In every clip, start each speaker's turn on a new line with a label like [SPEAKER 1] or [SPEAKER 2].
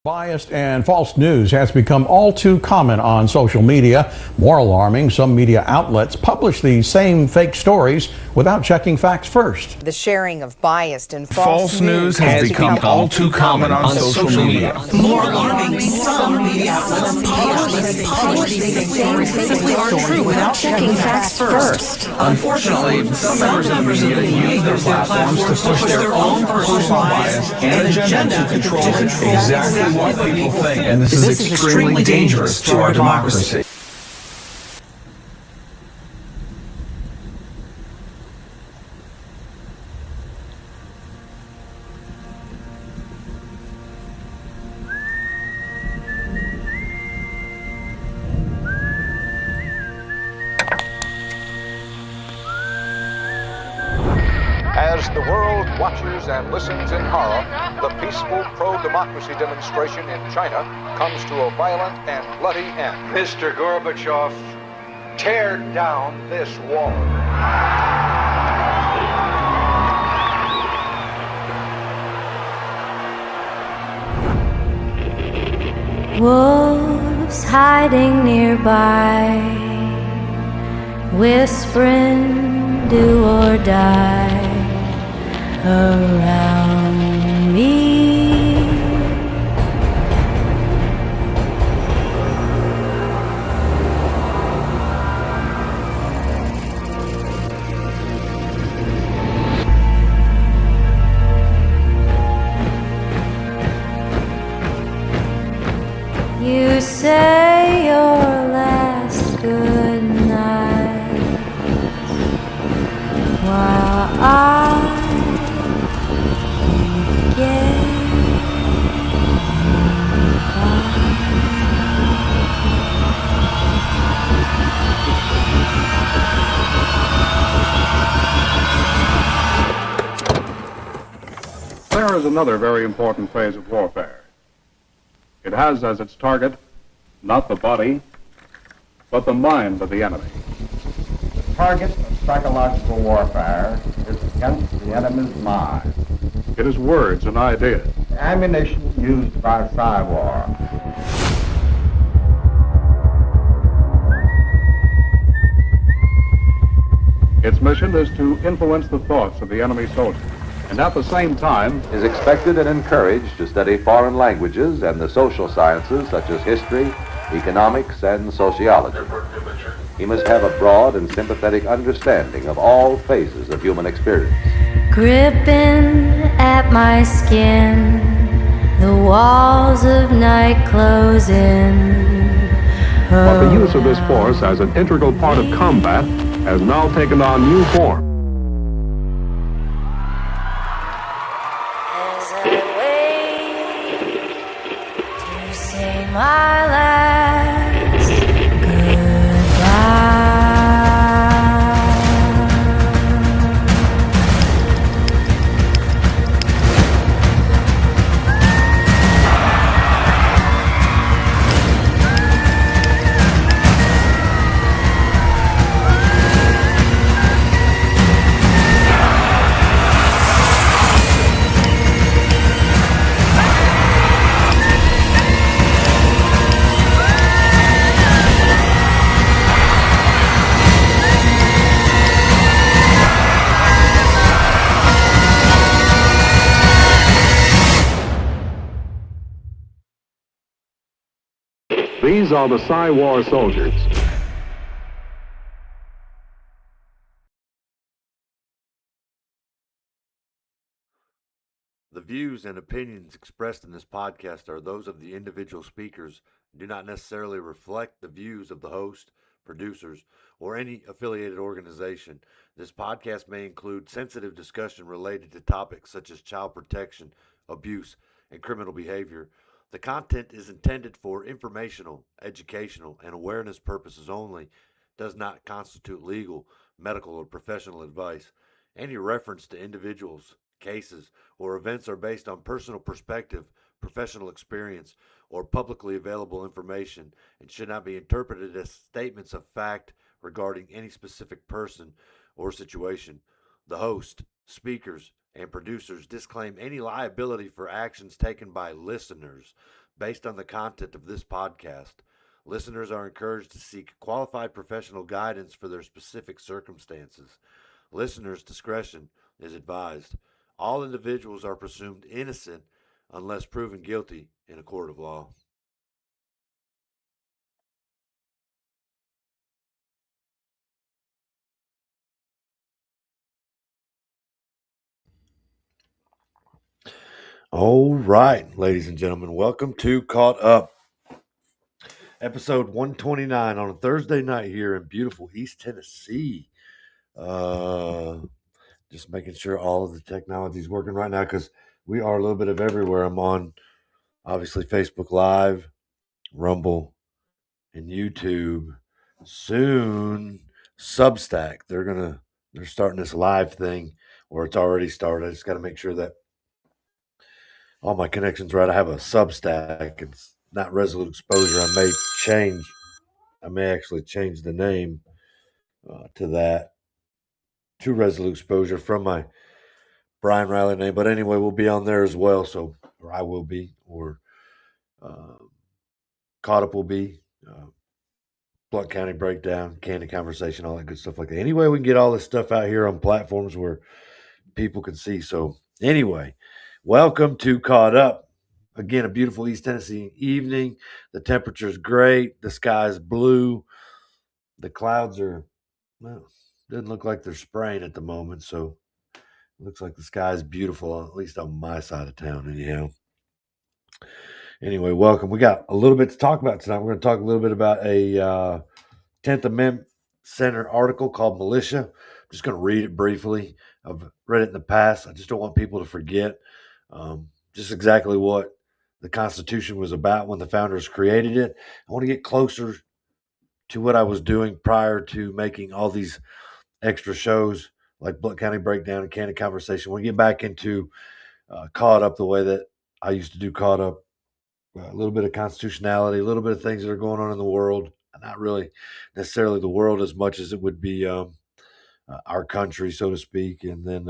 [SPEAKER 1] Biased and false news has become all too common on social media. More alarming, some media outlets publish these same fake stories without checking facts first.
[SPEAKER 2] The sharing of biased and false
[SPEAKER 3] news has become all too common on social media.
[SPEAKER 4] More alarming, some media outlets publish these stories simply aren't true without checking facts first.
[SPEAKER 3] Unfortunately, some members of the media use their platforms to push their own personal bias and agenda to control exactly what people think, and this is extremely dangerous to our democracy.
[SPEAKER 5] As the world watches and listens in horror, the peaceful pro-democracy demonstration in China comes to a violent and bloody end.
[SPEAKER 6] Mr. Gorbachev, tear down this wall.
[SPEAKER 7] Wolves hiding nearby, whispering do or die around me. You say your last good night while I get
[SPEAKER 8] There is another very important phase of warfare. It has as its target not the body, but the mind of the enemy.
[SPEAKER 9] The target of psychological warfare is against the enemy's mind.
[SPEAKER 8] It is words and ideas.
[SPEAKER 9] The ammunition used by Psywar.
[SPEAKER 8] Its mission is to influence the thoughts of the enemy soldier, and at the same time
[SPEAKER 10] is expected and encouraged to study foreign languages and the social sciences such as history, economics, and sociology. He must have a broad and sympathetic understanding of all phases of human experience.
[SPEAKER 7] gripping at my skin, the walls of night closing.
[SPEAKER 8] but the use of this force as an integral part of combat has now taken on new form.
[SPEAKER 7] As I wait to say my last goodbye.
[SPEAKER 8] These are the Psywar soldiers.
[SPEAKER 11] The views and opinions expressed in this podcast are those of the individual speakers and do not necessarily reflect the views of the host, producers, or any affiliated organization. This podcast may include sensitive discussion related to topics such as child protection, abuse, and criminal behavior. The content is intended for informational, educational, and awareness purposes only, does not constitute legal, medical, or professional advice. Any reference to individuals, cases, or events are based on personal perspective, professional experience, or publicly available information and should not be interpreted as statements of fact regarding any specific person or situation. The host, speakers, and producers disclaim any liability for actions taken by listeners. Based on the content of this podcast, listeners are encouraged to seek qualified professional guidance for their specific circumstances. Listeners' discretion is advised. All individuals are presumed innocent unless proven guilty in a court of law. All right, ladies and gentlemen, welcome to Caught Up, episode 129 on a Thursday night here in beautiful East Tennessee. Just making sure all of the technology is working right now because we are a little bit of everywhere. I'm on, obviously, Facebook Live, Rumble, and YouTube. Soon, Substack. They're starting this live thing, or it's already started. I just got to make sure that all my connections right. I have a Substack. It's not Resolute Exposure. I may actually change the name to that, to Resolute Exposure from my Brian Riley name. But anyway, we'll be on there as well. So, or I will be, or Caught Up will be. Blunt County Breakdown, Candy Conversation, all that good stuff like that. Anyway, we can get all this stuff out here on platforms where people can see. So anyway, welcome to Caught Up. Again, a beautiful East Tennessee evening. The temperature is great. The sky is blue. The clouds are, well, doesn't look like they're spraying at the moment. So it looks like the sky is beautiful, at least on my side of town anyhow. Anyway, welcome. We got a little bit to talk about tonight. We're going to talk a little bit about a 10th Amendment Center article called Militia. I'm just going to read it briefly. I've read it in the past. I just don't want people to forget just exactly what the Constitution was about when the founders created it. I want to get closer to what I was doing prior to making all these extra shows like Blunt County Breakdown and Candy Conversation. I want to get back into Caught Up the way that I used to do Caught Up. A little bit of constitutionality, a little bit of things that are going on in the world. Not really necessarily the world as much as it would be our country, so to speak, and then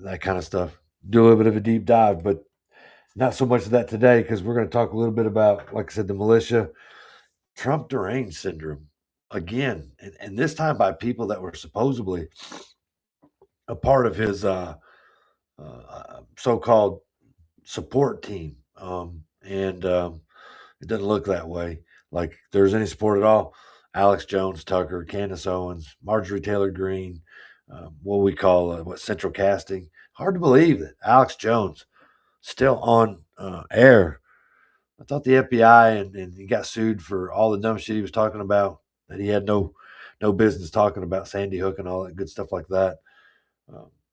[SPEAKER 11] that kind of stuff. Do a little bit of a deep dive, but not so much of that today because we're going to talk a little bit about, like I said, the militia, Trump deranged syndrome again, and this time by people that were supposedly a part of his so-called support team, and it doesn't look that way. Like there's any support at all. Alex Jones, Tucker, Candace Owens, Marjorie Taylor Greene, what we call central casting. Hard to believe that Alex Jones still on air. I thought the FBI and he got sued for all the dumb shit he was talking about that he had no business talking about, Sandy Hook and all that good stuff like that.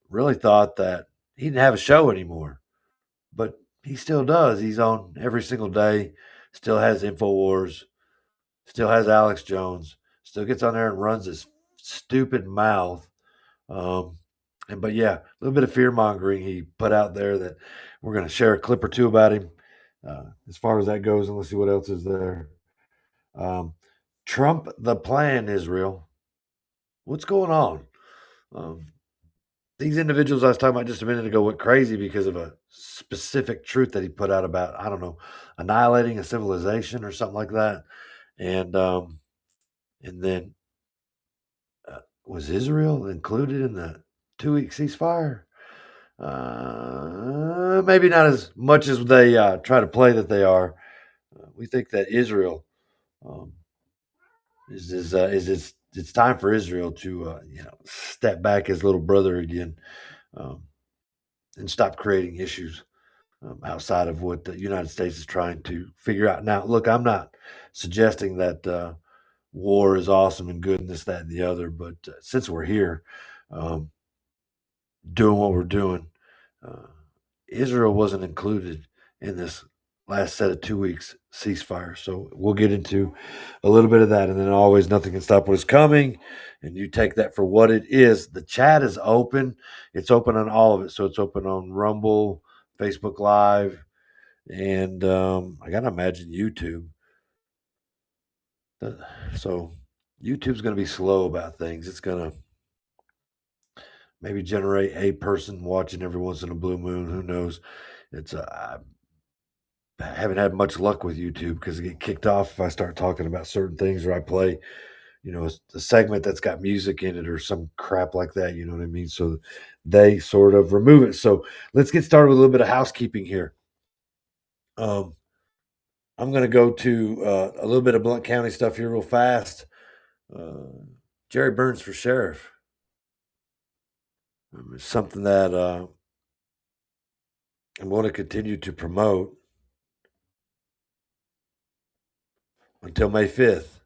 [SPEAKER 11] Really thought that he didn't have a show anymore, but he still does. He's on every single day. Still has InfoWars. Still has Alex Jones. Still gets on there and runs his stupid mouth. But yeah, a little bit of fear mongering he put out there that we're going to share a clip or two about him. As far as that goes, and let's see what else is there. Trump the plan, Israel. What's going on? These individuals I was talking about just a minute ago went crazy because of a specific truth that he put out about, I don't know, annihilating a civilization or something like that. And then was Israel included in the 2-week ceasefire? Maybe not as much as they try to play that they are. We think that Israel it's time for Israel to step back as little brother again, and stop creating issues outside of what the United States is trying to figure out. Now, look, I'm not suggesting that war is awesome and good and this, that, and the other, but since we're here doing what we're doing, Israel wasn't included in this last set of 2 weeks ceasefire. So we'll get into a little bit of that. And then always nothing can stop what is coming. And you take that for what it is. The chat is open. It's open on all of it. So it's open on Rumble, Facebook Live, and I got to imagine YouTube. So YouTube's going to be slow about things. It's going to maybe generate a person watching every once in a blue moon. Who knows? It's haven't had much luck with YouTube because I get kicked off if I start talking about certain things or I play, a segment that's got music in it or some crap like that. You know what I mean? So they sort of remove it. So let's get started with a little bit of housekeeping here. I'm going to go to a little bit of Blount County stuff here real fast. Jerry Burns for sheriff. It's something that I'm going to continue to promote until May 5th.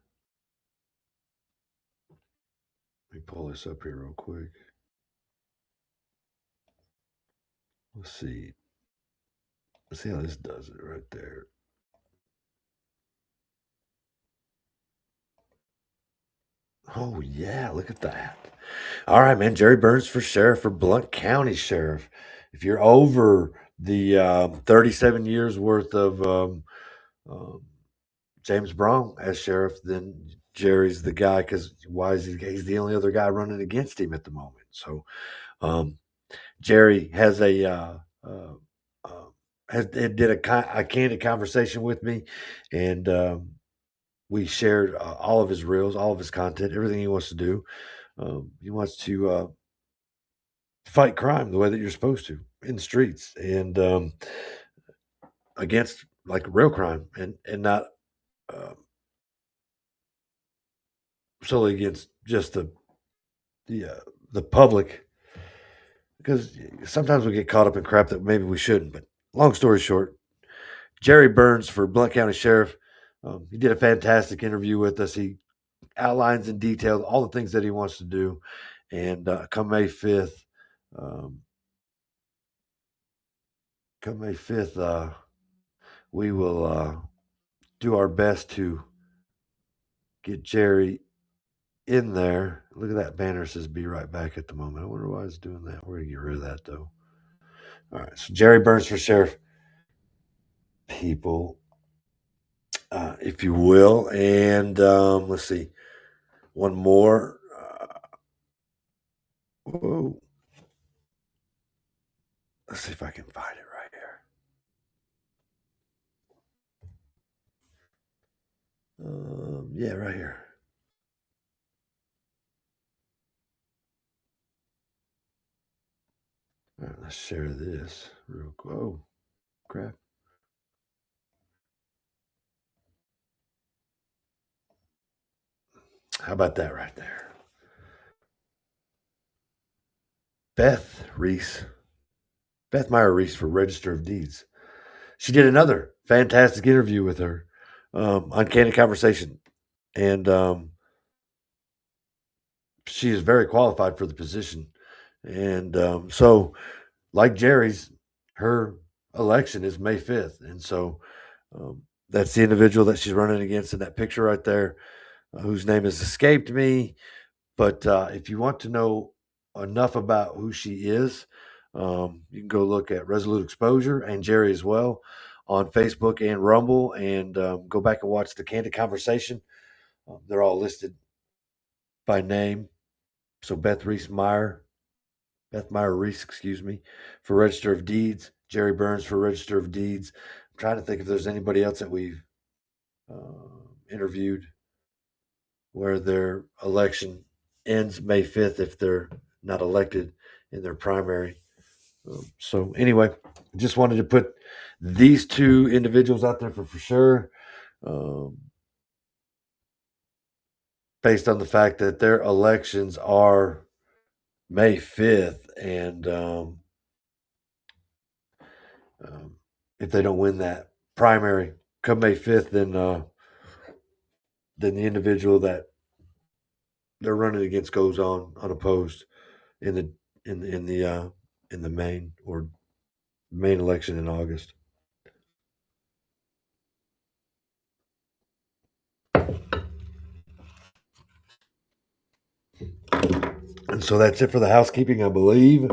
[SPEAKER 11] Let me pull this up here real quick. Let's see. Let's see how this does it right there. Oh, yeah, look at that. All right, man. Jerry Burns for sheriff, for Blount County sheriff. If you're over the 37 years worth of James Brown as sheriff, then Jerry's the guy, because why is he's the only other guy running against him at the moment. So Jerry has did a candid conversation with me, and we shared all of his reels, all of his content, everything he wants to do. He wants to fight crime the way that you're supposed to in the streets, and against like real crime, and not solely against just the public, because sometimes we get caught up in crap that maybe we shouldn't. But long story short, Jerry Burns for Blount County Sheriff. He did a fantastic interview with us. He outlines in detail all the things that he wants to do. And come May 5th, we will do our best to get Jerry in there. Look at that banner, says be right back at the moment. I wonder why it's doing that. We're going to get rid of that, though. All right, so Jerry Burns for sheriff, people, if you will. And let's see, one more. Whoa. Let's see if I can find it right here. Yeah, right here. All right, let's share this real quick. Oh, crap. How about that right there? Beth Meyer Reese for Register of Deeds. She did another fantastic interview with her on Candid Conversation. And she is very qualified for the position. And so, like Jerry's, her election is May 5th. And so that's the individual that she's running against in that picture right there, whose name has escaped me. But if you want to know enough about who she is, you can go look at Resolute Exposure and Jerry as well on Facebook and Rumble, and go back and watch the Candid Conversation. They're all listed by name. So Beth Meyer Reese, for Register of Deeds. Jerry Burns for Register of Deeds. I'm trying to think if there's anybody else that we've interviewed where their election ends May 5th if they're not elected in their primary. So anyway, just wanted to put these two individuals out there for sure, based on the fact that their elections are May 5th, and if they don't win that primary come May 5th, then the individual that they're running against goes on unopposed in the main election in August. And so that's it for the housekeeping, I believe.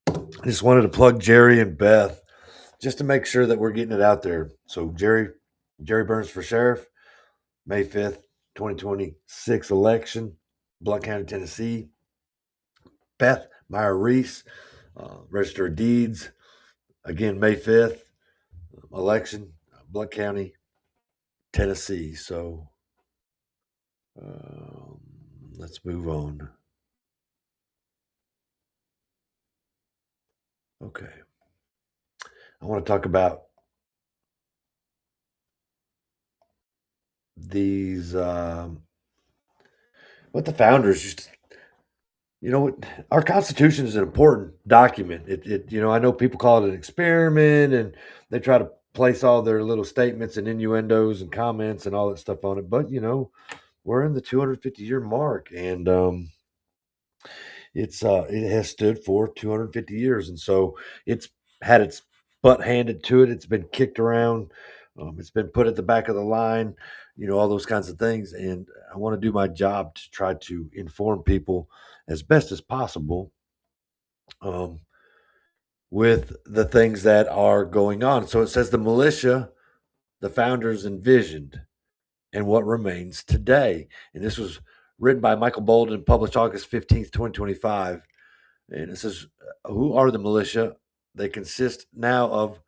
[SPEAKER 11] I just wanted to plug Jerry and Beth just to make sure that we're getting it out there. So Jerry Burns for sheriff, May 5th, 2026 election, Blount County, Tennessee. Beth Meyer Reese, Register of Deeds, again, May 5th, election, Blount County, Tennessee. So let's move on. Okay. I want to talk about these, what the founders used to, our Constitution is an important document. I know people call it an experiment and they try to place all their little statements and innuendos and comments and all that stuff on it. But, we're in the 250-year mark, and it has stood for 250 years. And so it's had its butt handed to it. It's been kicked around. It's been put at the back of the line, all those kinds of things. And I want to do my job to try to inform people as best as possible with the things that are going on. So it says the militia, the founders envisioned, and what remains today. And this was written by Michael Bolden, published August 15th, 2025. And it says, who are the militia? They consist now of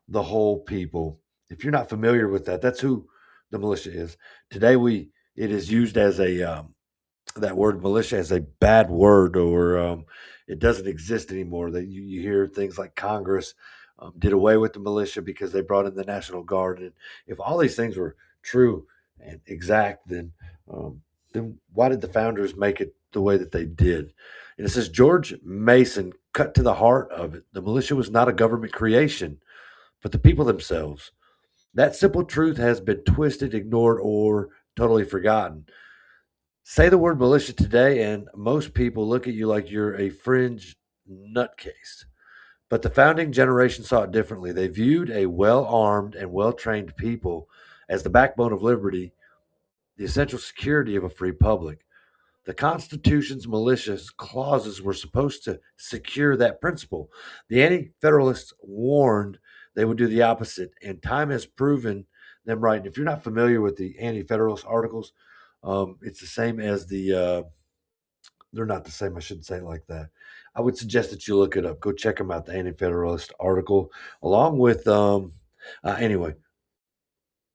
[SPEAKER 11] the whole people. If you're not familiar with that, that's who the militia is. Today, it is used as that word militia as a bad word, or it doesn't exist anymore. That you hear things like Congress did away with the militia because they brought in the National Guard. And if all these things were true and exact, then why did the founders make it the way that they did? And it says George Mason cut to the heart of it. The militia was not a government creation, but the people themselves. That simple truth has been twisted, ignored, or totally forgotten. Say the word militia today, and most people look at you like you're a fringe nutcase. But the founding generation saw it differently. They viewed a well-armed and well-trained people as the backbone of liberty, the essential security of a free public. The Constitution's malicious clauses were supposed to secure that principle. The Anti-Federalists warned they would do the opposite, and time has proven them right. And if you're not familiar with the Anti-Federalist articles, it's the same as they're not the same. I shouldn't say it like that. I would suggest that you look it up. Go check them out, the Anti-Federalist article, along with, anyway,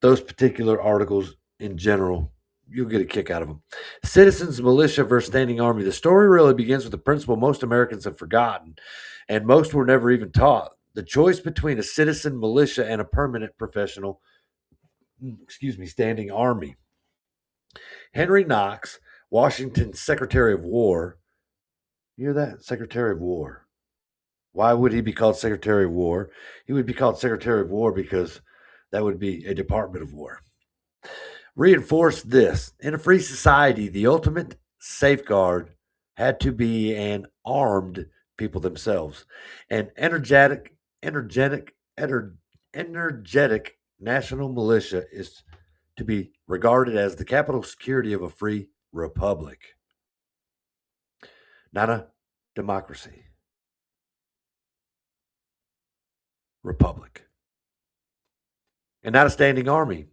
[SPEAKER 11] those particular articles in general. You'll get a kick out of them. Citizens, militia versus standing army. The story really begins with the principle most Americans have forgotten, and most were never even taught. The choice between a citizen, militia, and a permanent professional, standing army. Henry Knox, Washington's Secretary of War. You hear that? Secretary of War. Why would he be called Secretary of War? He would be called Secretary of War because that would be a Department of War. Reinforced this. In a free society, the ultimate safeguard had to be an armed people themselves. An energetic national militia is to be regarded as the capital security of a free republic, not a democracy. Republic. And not a standing army,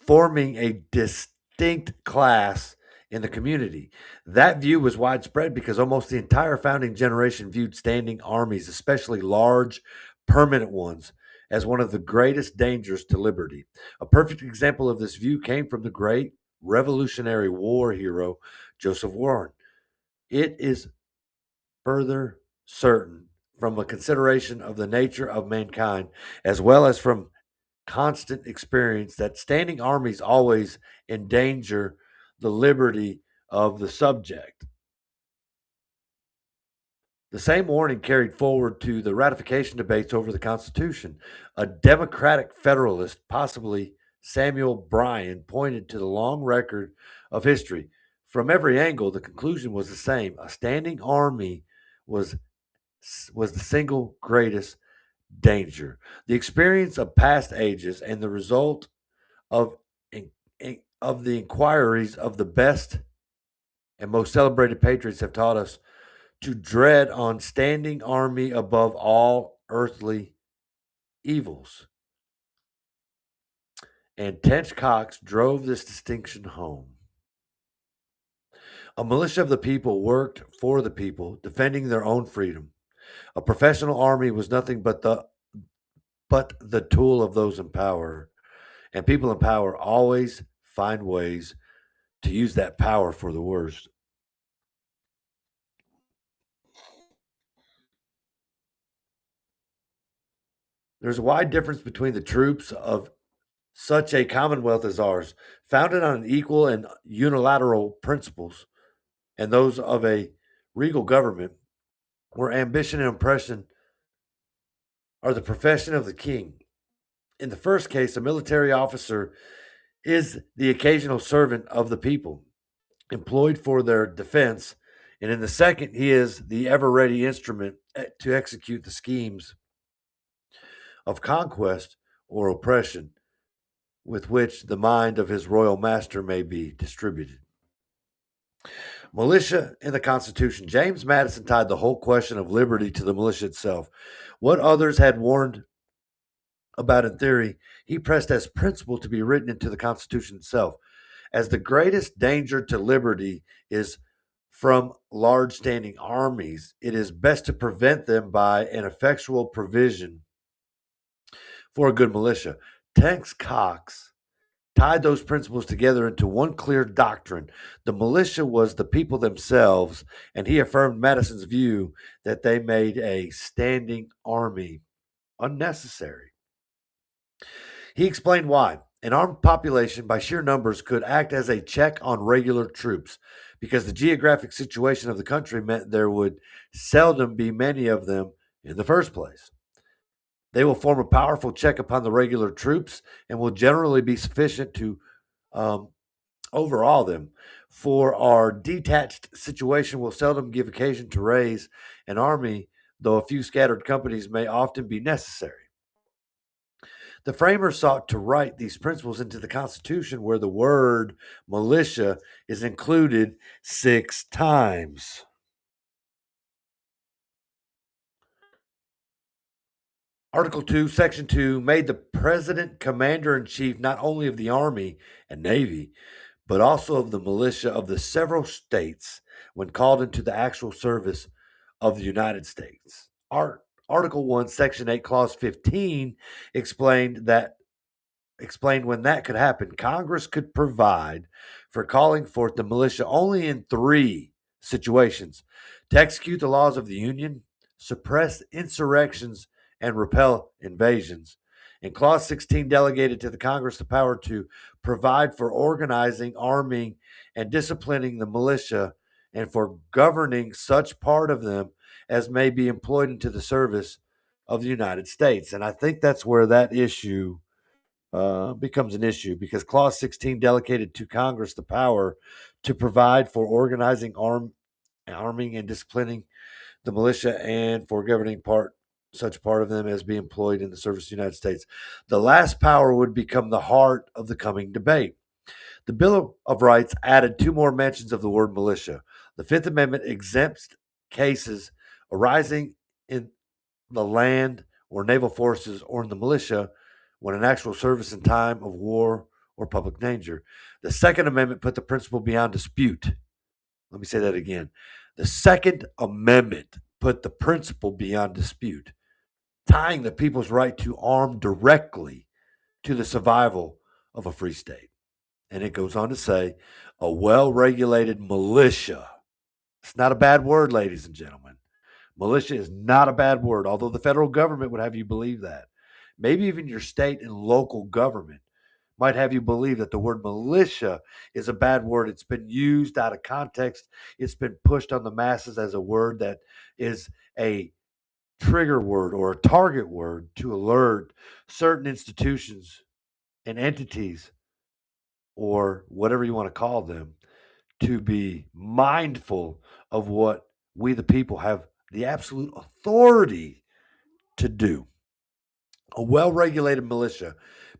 [SPEAKER 11] forming a distinct class in the community. That view was widespread because almost the entire founding generation viewed standing armies, especially large, permanent ones, as one of the greatest dangers to liberty. A perfect example of this view came from the great Revolutionary War hero, Joseph Warren. It is further certain from a consideration of the nature of mankind, as well as from constant experience, that standing armies always endanger the liberty of the subject. The same warning carried forward to the ratification debates over the Constitution. A Democratic Federalist, possibly Samuel Bryan, pointed to the long record of history. From every angle, the conclusion was the same. A standing army was the single greatest danger. The experience of past ages and the result of the inquiries of the best and most celebrated patriots have taught us to dread on standing army above all earthly evils. And Tench Cox drove this distinction home. A militia of the people worked for the people, defending their own freedom. A professional army was nothing but but the tool of those in power. And people in power always find ways to use that power for the worst. There's a wide difference between the troops of such a commonwealth as ours, founded on equal and unilateral principles, and those of a regal government, where ambition and oppression are the profession of the king. In the first case, a military officer is the occasional servant of the people, employed for their defense, and in the second, he is the ever ready instrument to execute the schemes of conquest or oppression with which the mind of his royal master may be distributed. Militia in the Constitution. James Madison tied the whole question of liberty to the militia itself. What others had warned about in theory, he pressed as principle to be written into the Constitution itself. As the greatest danger to liberty is from large standing armies, it is best to prevent them by an effectual provision for a good militia. Tex Cox tied those principles together into one clear doctrine. The militia was the people themselves, and he affirmed Madison's view that they made a standing army unnecessary. He explained why. An armed population by sheer numbers could act as a check on regular troops because the geographic situation of the country meant there would seldom be many of them in the first place. They will form a powerful check upon the regular troops and will generally be sufficient to overawe them. For our detached situation will seldom give occasion to raise an army, though a few scattered companies may often be necessary. The framers sought to write these principles into the Constitution where the word militia is included 6 times. Article 2, Section 2 made the President Commander-in-Chief not only of the Army and Navy, but also of the militia of the several states when called into the actual service of the United States. Article 1, Section 8, Clause 15 explained when that could happen. Congress could provide for calling forth the militia only in 3 situations: to execute the laws of the Union, suppress insurrections, and repel invasions. And Clause 16 delegated to the Congress the power to provide for organizing, arming, and disciplining the militia and for governing such part of them as may be employed into the service of the United States. And I think that's where that issue becomes an issue, because Clause 16 delegated to Congress the power to provide for organizing, arming, and disciplining the militia and for governing such part of them as be employed in the service of the United States. The last power would become the heart of the coming debate. The Bill of Rights added 2 more mentions of the word militia. The Fifth Amendment exempts cases arising in the land or naval forces or in the militia when in actual service in time of war or public danger. The Second Amendment put the principle beyond dispute. Let me say that again. The Second Amendment put the principle beyond dispute, tying the people's right to arm directly to the survival of a free state. And it goes on to say, a well-regulated militia. It's not a bad word, ladies and gentlemen. Militia is not a bad word, although the federal government would have you believe that. Maybe even your state and local government might have you believe that the word militia is a bad word. It's been used out of context. It's been pushed on the masses as a word that is a trigger word or a target word to alert certain institutions and entities, or whatever you want to call them, to be mindful of what we the people have the absolute authority to do. A well-regulated militia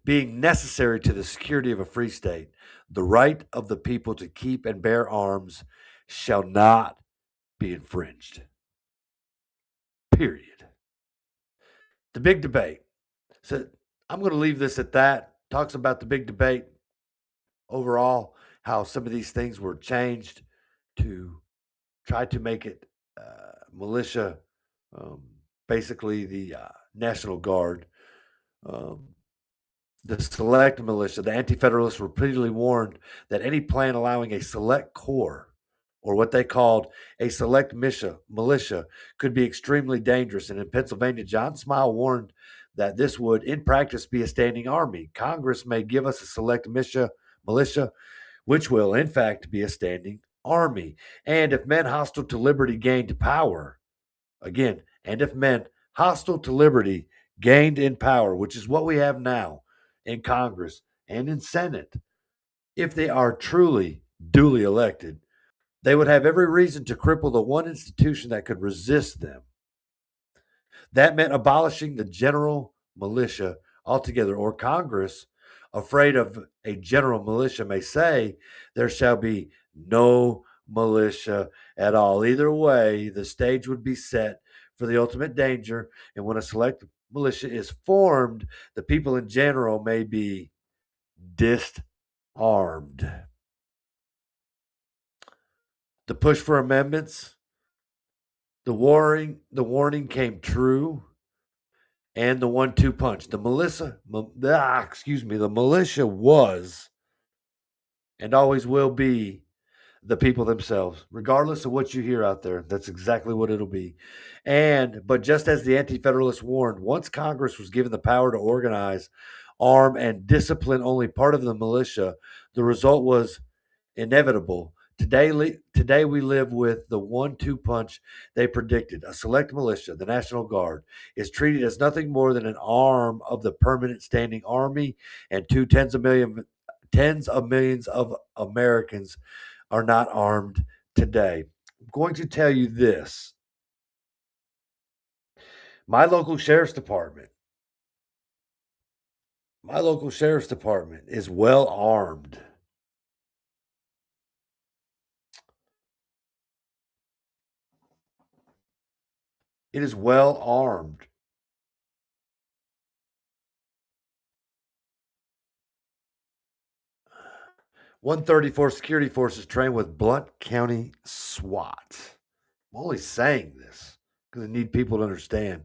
[SPEAKER 11] being necessary to the security of a free state, the right of the people to keep and bear arms shall not be infringed. Period. The big debate. So I'm going to leave this at that. Talks about the big debate overall, how some of these things were changed to try to make it militia, basically the National Guard. The select militia, the anti-federalists repeatedly warned that any plan allowing a select corps, or what they called a select militia, could be extremely dangerous. And in Pennsylvania, John Smile warned that this would, in practice, be a standing army. Congress may give us a select militia, which will, in fact, be a standing army. And if men hostile to liberty gained power, again, and if men hostile to liberty gained in power, which is what we have now in Congress and in Senate, if they are truly duly elected, they would have every reason to cripple the one institution that could resist them. That meant abolishing the general militia altogether, or Congress, afraid of a general militia, may say there shall be no militia at all. Either way, the stage would be set for the ultimate danger, and when a select militia is formed, the people in general may be disarmed. The push for amendments, the warning came true, and the 1-2 punch. The militia was and always will be the people themselves, regardless of what you hear out there. That's exactly what it'll be. But just as the Anti-Federalists warned, once Congress was given the power to organize, arm, and discipline only part of the militia, the result was inevitable. Today we live with the 1-2 punch they predicted. A select militia, the National Guard, is treated as nothing more than an arm of the permanent standing army, and tens of millions of Americans are not armed today. I'm going to tell you this. My local sheriff's department is well armed. It is well armed. .134 security forces trained with Blount County SWAT. I'm only saying this because I need people to understand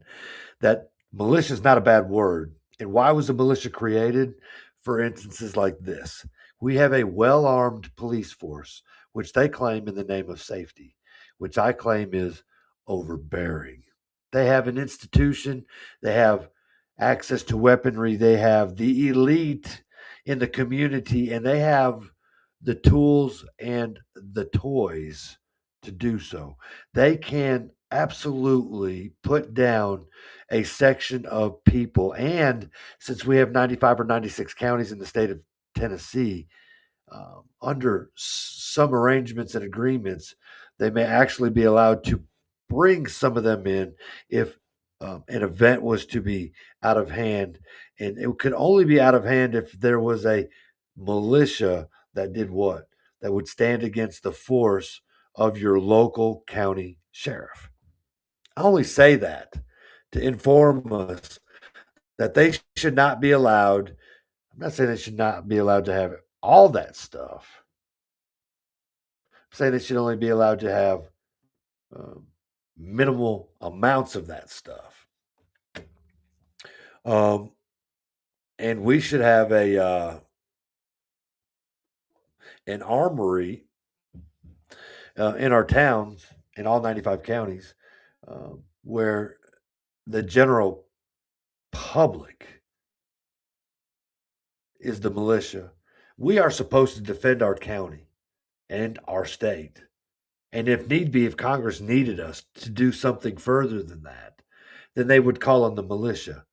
[SPEAKER 11] that militia is not a bad word. And why was a militia created? For instances like this. We have a well-armed police force, which they claim in the name of safety, which I claim is overbearing. They have an institution, they have access to weaponry, they have the elite in the community, and they have the tools and the toys to do so. They can absolutely put down a section of people. And since we have 95 or 96 counties in the state of Tennessee, under some arrangements and agreements, they may actually be allowed to bring some of them in if an event was to be out of hand. And it could only be out of hand if there was a militia that did what? That would stand against the force of your local county sheriff. I only say that to inform us that they should not be allowed. I'm not saying they should not be allowed to have all that stuff. I'm saying they should only be allowed to have minimal amounts of that stuff. And we should have an armory in our towns, in all 95 counties, where the general public is the militia. We are supposed to defend our county and our state. And if need be, if Congress needed us to do something further than that, then they would call on the militia,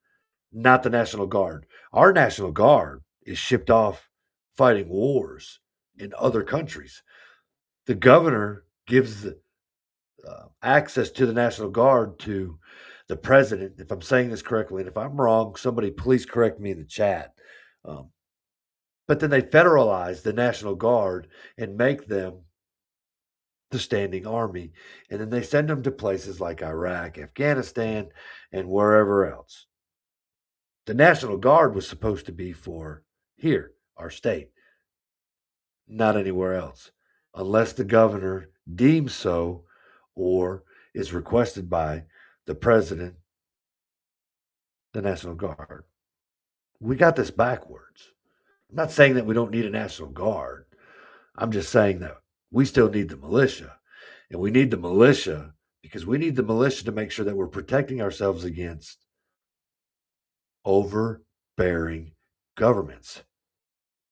[SPEAKER 11] not the National Guard. Our National Guard is shipped off fighting wars in other countries. The governor gives the access to the National Guard to the president, if I'm saying this correctly. And if I'm wrong, somebody please correct me in the chat. But then they federalize the National Guard and make them the standing army. And then they send them to places like Iraq, Afghanistan, and wherever else. The National Guard was supposed to be for here, our state, not anywhere else, unless the governor deems so or is requested by the president, the National Guard. we got this backwards. I'm not saying that we don't need a National Guard. I'm just saying that we still need the militia. And we need the militia because we need the militia to make sure that we're protecting ourselves against overbearing governments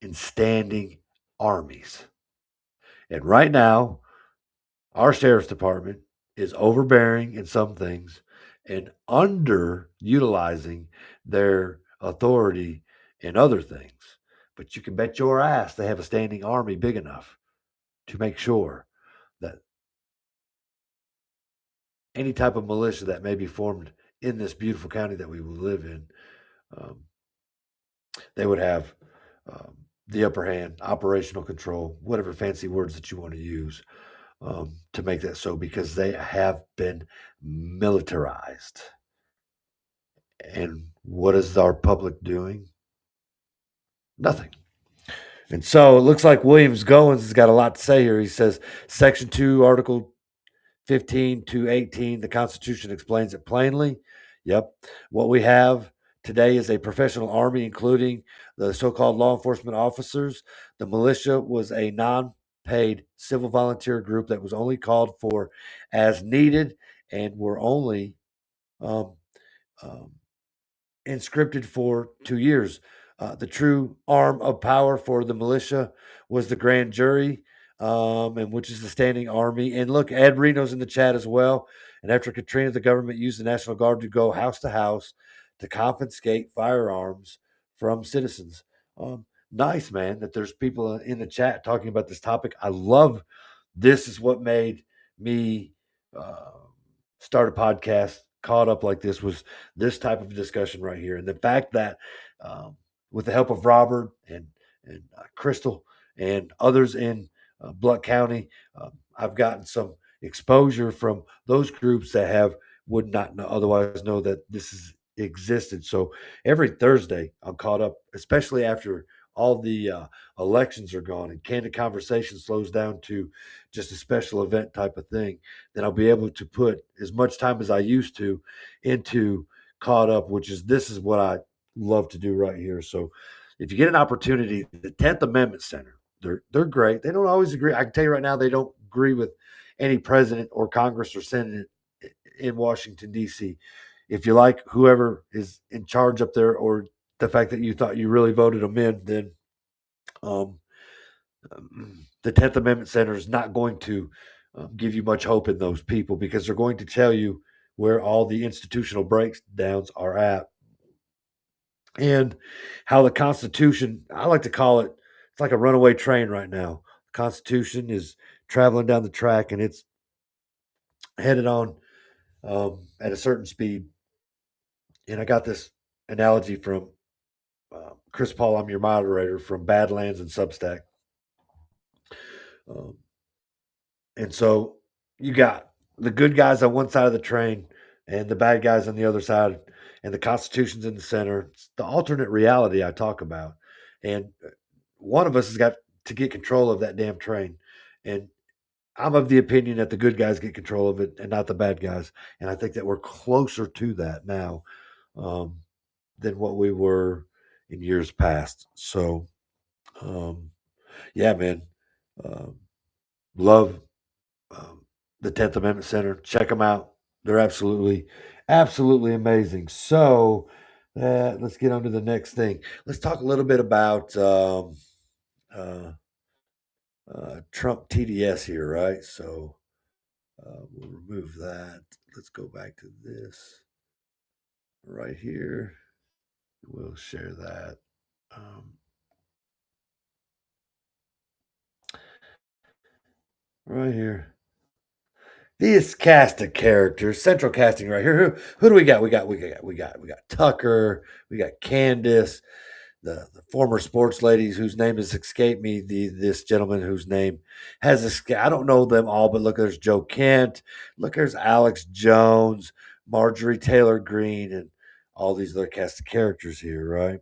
[SPEAKER 11] and standing armies. And right now, our sheriff's department is overbearing in some things and underutilizing their authority in other things. But you can bet your ass they have a standing army big enough to make sure that any type of militia that may be formed in this beautiful county that we will live in, they would have the upper hand, operational control, whatever fancy words that you want to use to make that so, because they have been militarized. And what is our public doing? Nothing. And so it looks like Williams Goins has got a lot to say here. He says, Section 2, Article 15 to 18, the Constitution explains it plainly. Yep. What we have today is a professional army, including the so-called law enforcement officers. The militia was a non-paid civil volunteer group that was only called for as needed and were only inscripted for 2 years. The true arm of power for the militia was the grand jury, and which is the standing army. And look, Ed Reno's in the chat as well. And after Katrina, the government used the National Guard to go house to house to confiscate firearms from citizens. Nice, man, that there's people in the chat talking about this topic. I love this. Is what made me start a podcast caught up like this, was this type of discussion right here. And the fact that with the help of Robert and Crystal and others in Blount County, I've gotten some exposure from those groups that would not otherwise know that this is existed. So every Thursday I'm caught up, especially after all the elections are gone and Candid Conversation slows down to just a special event type of thing, then I'll be able to put as much time as I used to into caught up, this is what I love to do right here. So if you get an opportunity, the 10th Amendment Center, they're great. They don't always agree. I can tell you right now, they don't agree with any president or Congress or Senate in Washington, D.C. If you like whoever is in charge up there, or the fact that you thought you really voted them in, then the 10th Amendment Center is not going to give you much hope in those people, because they're going to tell you where all the institutional breakdowns are at and how the Constitution, I like to call it, it's like a runaway train right now. The Constitution is traveling down the track and it's headed on at a certain speed. And I got this analogy from Chris Paul, I'm your moderator, from Badlands and Substack. And so you got the good guys on one side of the train and the bad guys on the other side, and the Constitution's in the center. It's the alternate reality I talk about. And one of us has got to get control of that damn train. And I'm of the opinion that the good guys get control of it and not the bad guys. And I think that we're closer to that now than what we were in years past. So, yeah, man, love the 10th Amendment Center. Check them out. They're absolutely amazing. So let's get on to the next thing. Let's talk a little bit about Trump TDS here, right? So we'll remove that. Let's go back to this right here. We'll share that. Right here. This cast of characters, central casting right here. Who do we got? We got Tucker. We got Candace, the former sports ladies whose name has escaped me. This gentleman whose name has escaped. I don't know them all, but look, there's Joe Kent. Look, there's Alex Jones, Marjorie Taylor Greene, and all these other cast of characters here, right?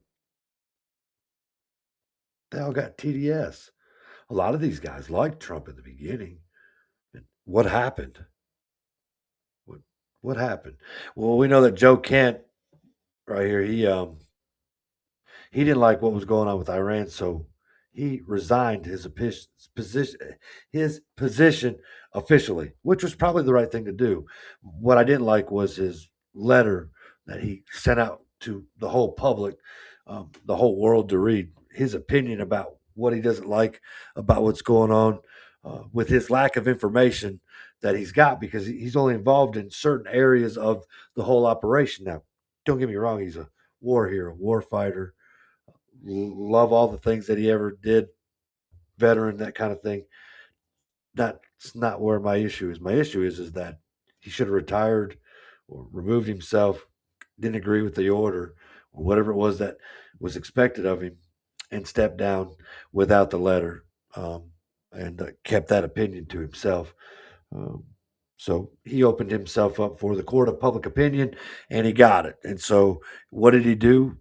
[SPEAKER 11] They all got TDS. A lot of these guys liked Trump in the beginning. And what happened? What happened? Well, we know that Joe Kent right here, He didn't like what was going on with Iran, so he resigned his position officially, which was probably the right thing to do. What I didn't like was his letter that he sent out to the whole public, the whole world to read his opinion about what he doesn't like about what's going on with his lack of information that he's got because he's only involved in certain areas of the whole operation. Now, don't get me wrong, he's a war hero, war fighter, love all the things that he ever did, veteran, that kind of thing. That's not where my issue is. My issue is that he should have retired or removed himself, didn't agree with the order or whatever it was that was expected of him, and stepped down without the letter, and kept that opinion to himself. Um, so he opened himself up for the court of public opinion, and he got it. And so, what did he do?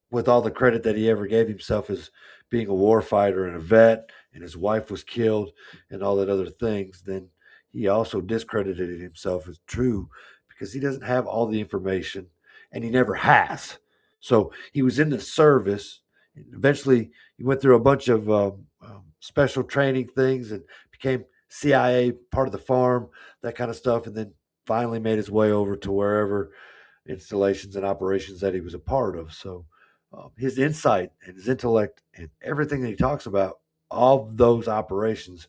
[SPEAKER 11] With all the credit that he ever gave himself as being a war fighter and a vet, and his wife was killed, and all that other things, then he also discredited himself as true because he doesn't have all the information, and he never has. So he was in the service. And eventually, he went through a bunch of special training things and became CIA, part of the farm, that kind of stuff, and then finally made his way over to wherever installations and operations that he was a part of. So his insight and his intellect and everything that he talks about, all those operations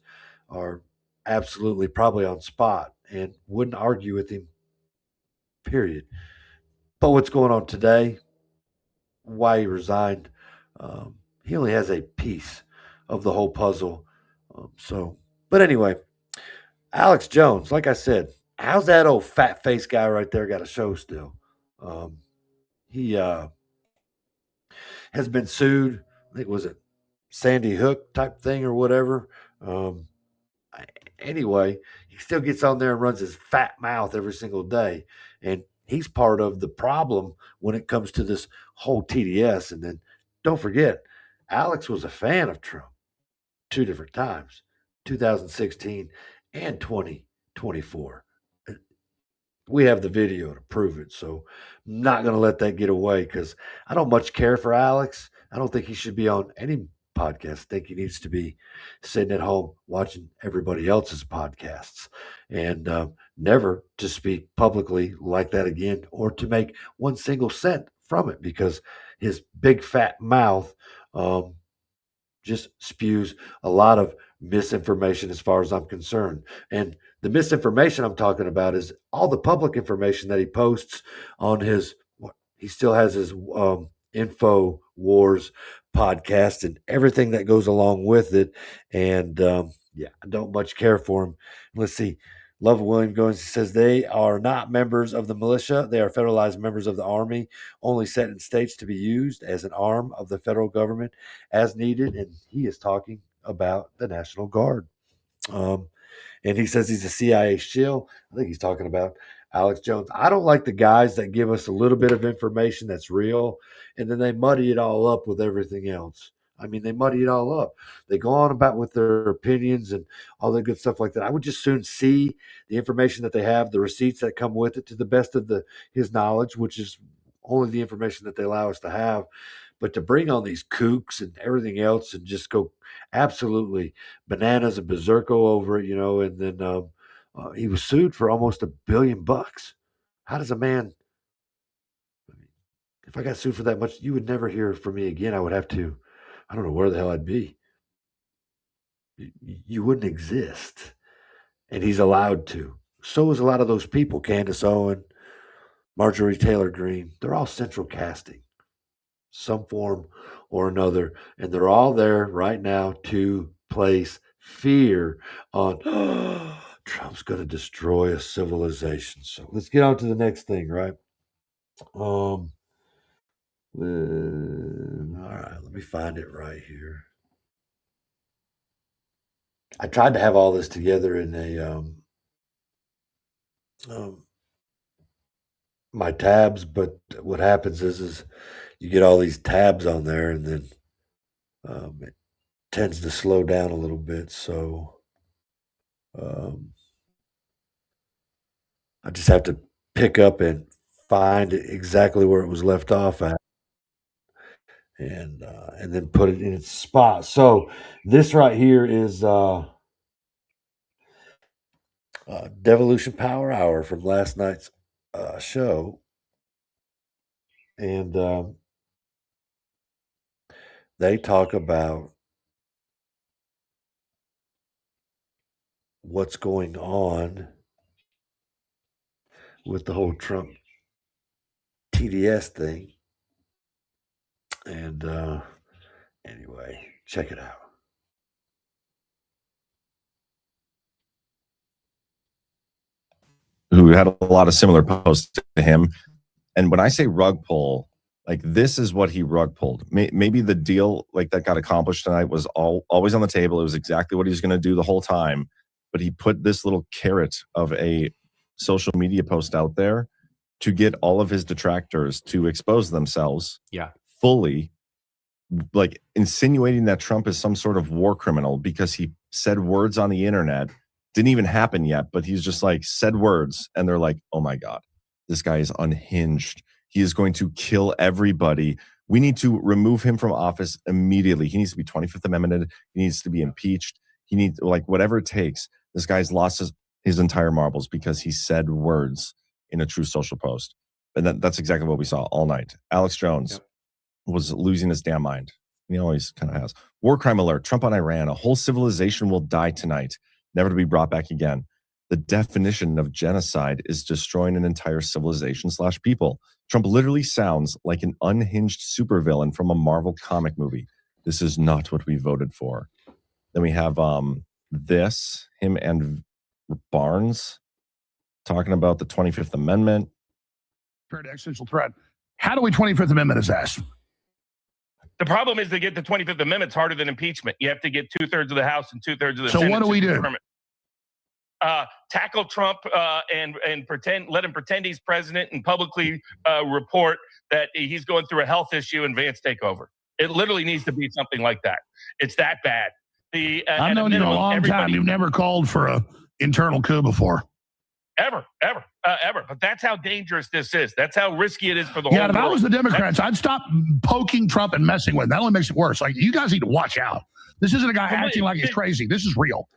[SPEAKER 11] are absolutely probably on spot, and wouldn't argue with him, period. But what's going on today, why he resigned, he only has a piece of the whole puzzle. But anyway, Alex Jones, like I said, how's that old fat face guy right there got a show still? He has been sued. I think, was it Sandy Hook type thing or whatever. Anyway, he still gets on there and runs his fat mouth every single day, and he's part of the problem when it comes to this whole TDS. And then don't forget, Alex was a fan of Trump two different times, 2016 and 2024. We have the video to prove it. So I'm not going to let that get away because I don't much care for Alex. I don't think he should be on any podcast. I think he needs to be sitting at home watching everybody else's podcasts, and never to speak publicly like that again or to make one single cent from it, because his big fat mouth just spews a lot of misinformation as far as I'm concerned. And the misinformation I'm talking about is all the public information that he posts on his, he still has his Info Wars podcast and everything that goes along with it. And yeah, I don't much care for him. Let's see. Love William Goins says they are not members of the militia. They are federalized members of the Army, only set in states to be used as an arm of the federal government as needed. And he is talking about the National Guard. And he says he's a CIA shill. I think he's talking about Alex Jones. I don't like the guys that give us a little bit of information that's real, and then they muddy it all up with everything else. I mean, they muddy it all up. They go on about with their opinions and all the good stuff like that. I would just soon see the information that they have, the receipts that come with it, to the best of his knowledge, which is only the information that they allow us to have. But to bring on these kooks and everything else and just go absolutely bananas and berserko over it, and then he was sued for almost $1 billion. How does a man? If I got sued for that much, you would never hear from me again. I would have to. I don't know where the hell I'd be. You wouldn't exist, and he's allowed to. So is a lot of those people: Candace Owen, Marjorie Taylor Greene. They're all central casting, some form or another, and they're all there right now to place fear on Trump's going to destroy a civilization. So let's get on to the next thing, right? All right, let me find it right here. I tried to have all this together in a my tabs, but what happens is you get all these tabs on there, and then it tends to slow down a little bit. So I just have to pick up and find exactly where it was left off at. and then put it in its spot. So this right here is Devolution Power Hour from last night's show, and they talk about what's going on with the whole Trump T.D.S. thing. And anyway, check it out.
[SPEAKER 12] Who had a lot of similar posts to him. And when I say rug pull, like this is what he rug pulled. Maybe the deal like that got accomplished tonight was always on the table. It was exactly what he was going to do the whole time. But he put this little carrot of a social media post out there to get all of his detractors to expose themselves fully, like insinuating that Trump is some sort of war criminal because he said words on the internet. Didn't even happen yet, but he's just like said words and they're like, oh my God, this guy is unhinged. He is going to kill everybody. We need to remove him from office immediately. He needs to be 25th Amendmented. He needs to be impeached. He needs like whatever it takes. This guy's lost his entire marbles because he said words in a true social post. And that's exactly what we saw all night. Alex Jones was losing his damn mind. He always kind of has. War crime alert. Trump on Iran. A whole civilization will die tonight, never to be brought back again. The definition of genocide is destroying an entire civilization / people. Trump literally sounds like an unhinged supervillain from a Marvel comic movie. This is not what we voted for. Then we have him and Barnes talking about the 25th Amendment.
[SPEAKER 13] Existential threat. How do we 25th Amendment his ass?
[SPEAKER 14] The problem is to get the 25th Amendment is harder than impeachment. You have to get 2/3 of the House and 2/3 of the Senate.
[SPEAKER 13] So what do we do?
[SPEAKER 14] Tackle Trump and let him pretend he's president and publicly report that he's going through a health issue and Vance take over. It literally needs to be something like that. It's that bad.
[SPEAKER 13] I've known you a long time. You've never called for a internal coup before.
[SPEAKER 14] Ever. But that's how dangerous this is. That's how risky it is for the whole world.
[SPEAKER 13] Yeah, if I was the Democrats, I'd stop poking Trump and messing with him. That only makes it worse. Like, you guys need to watch out. This isn't a guy acting like he's crazy. This is real.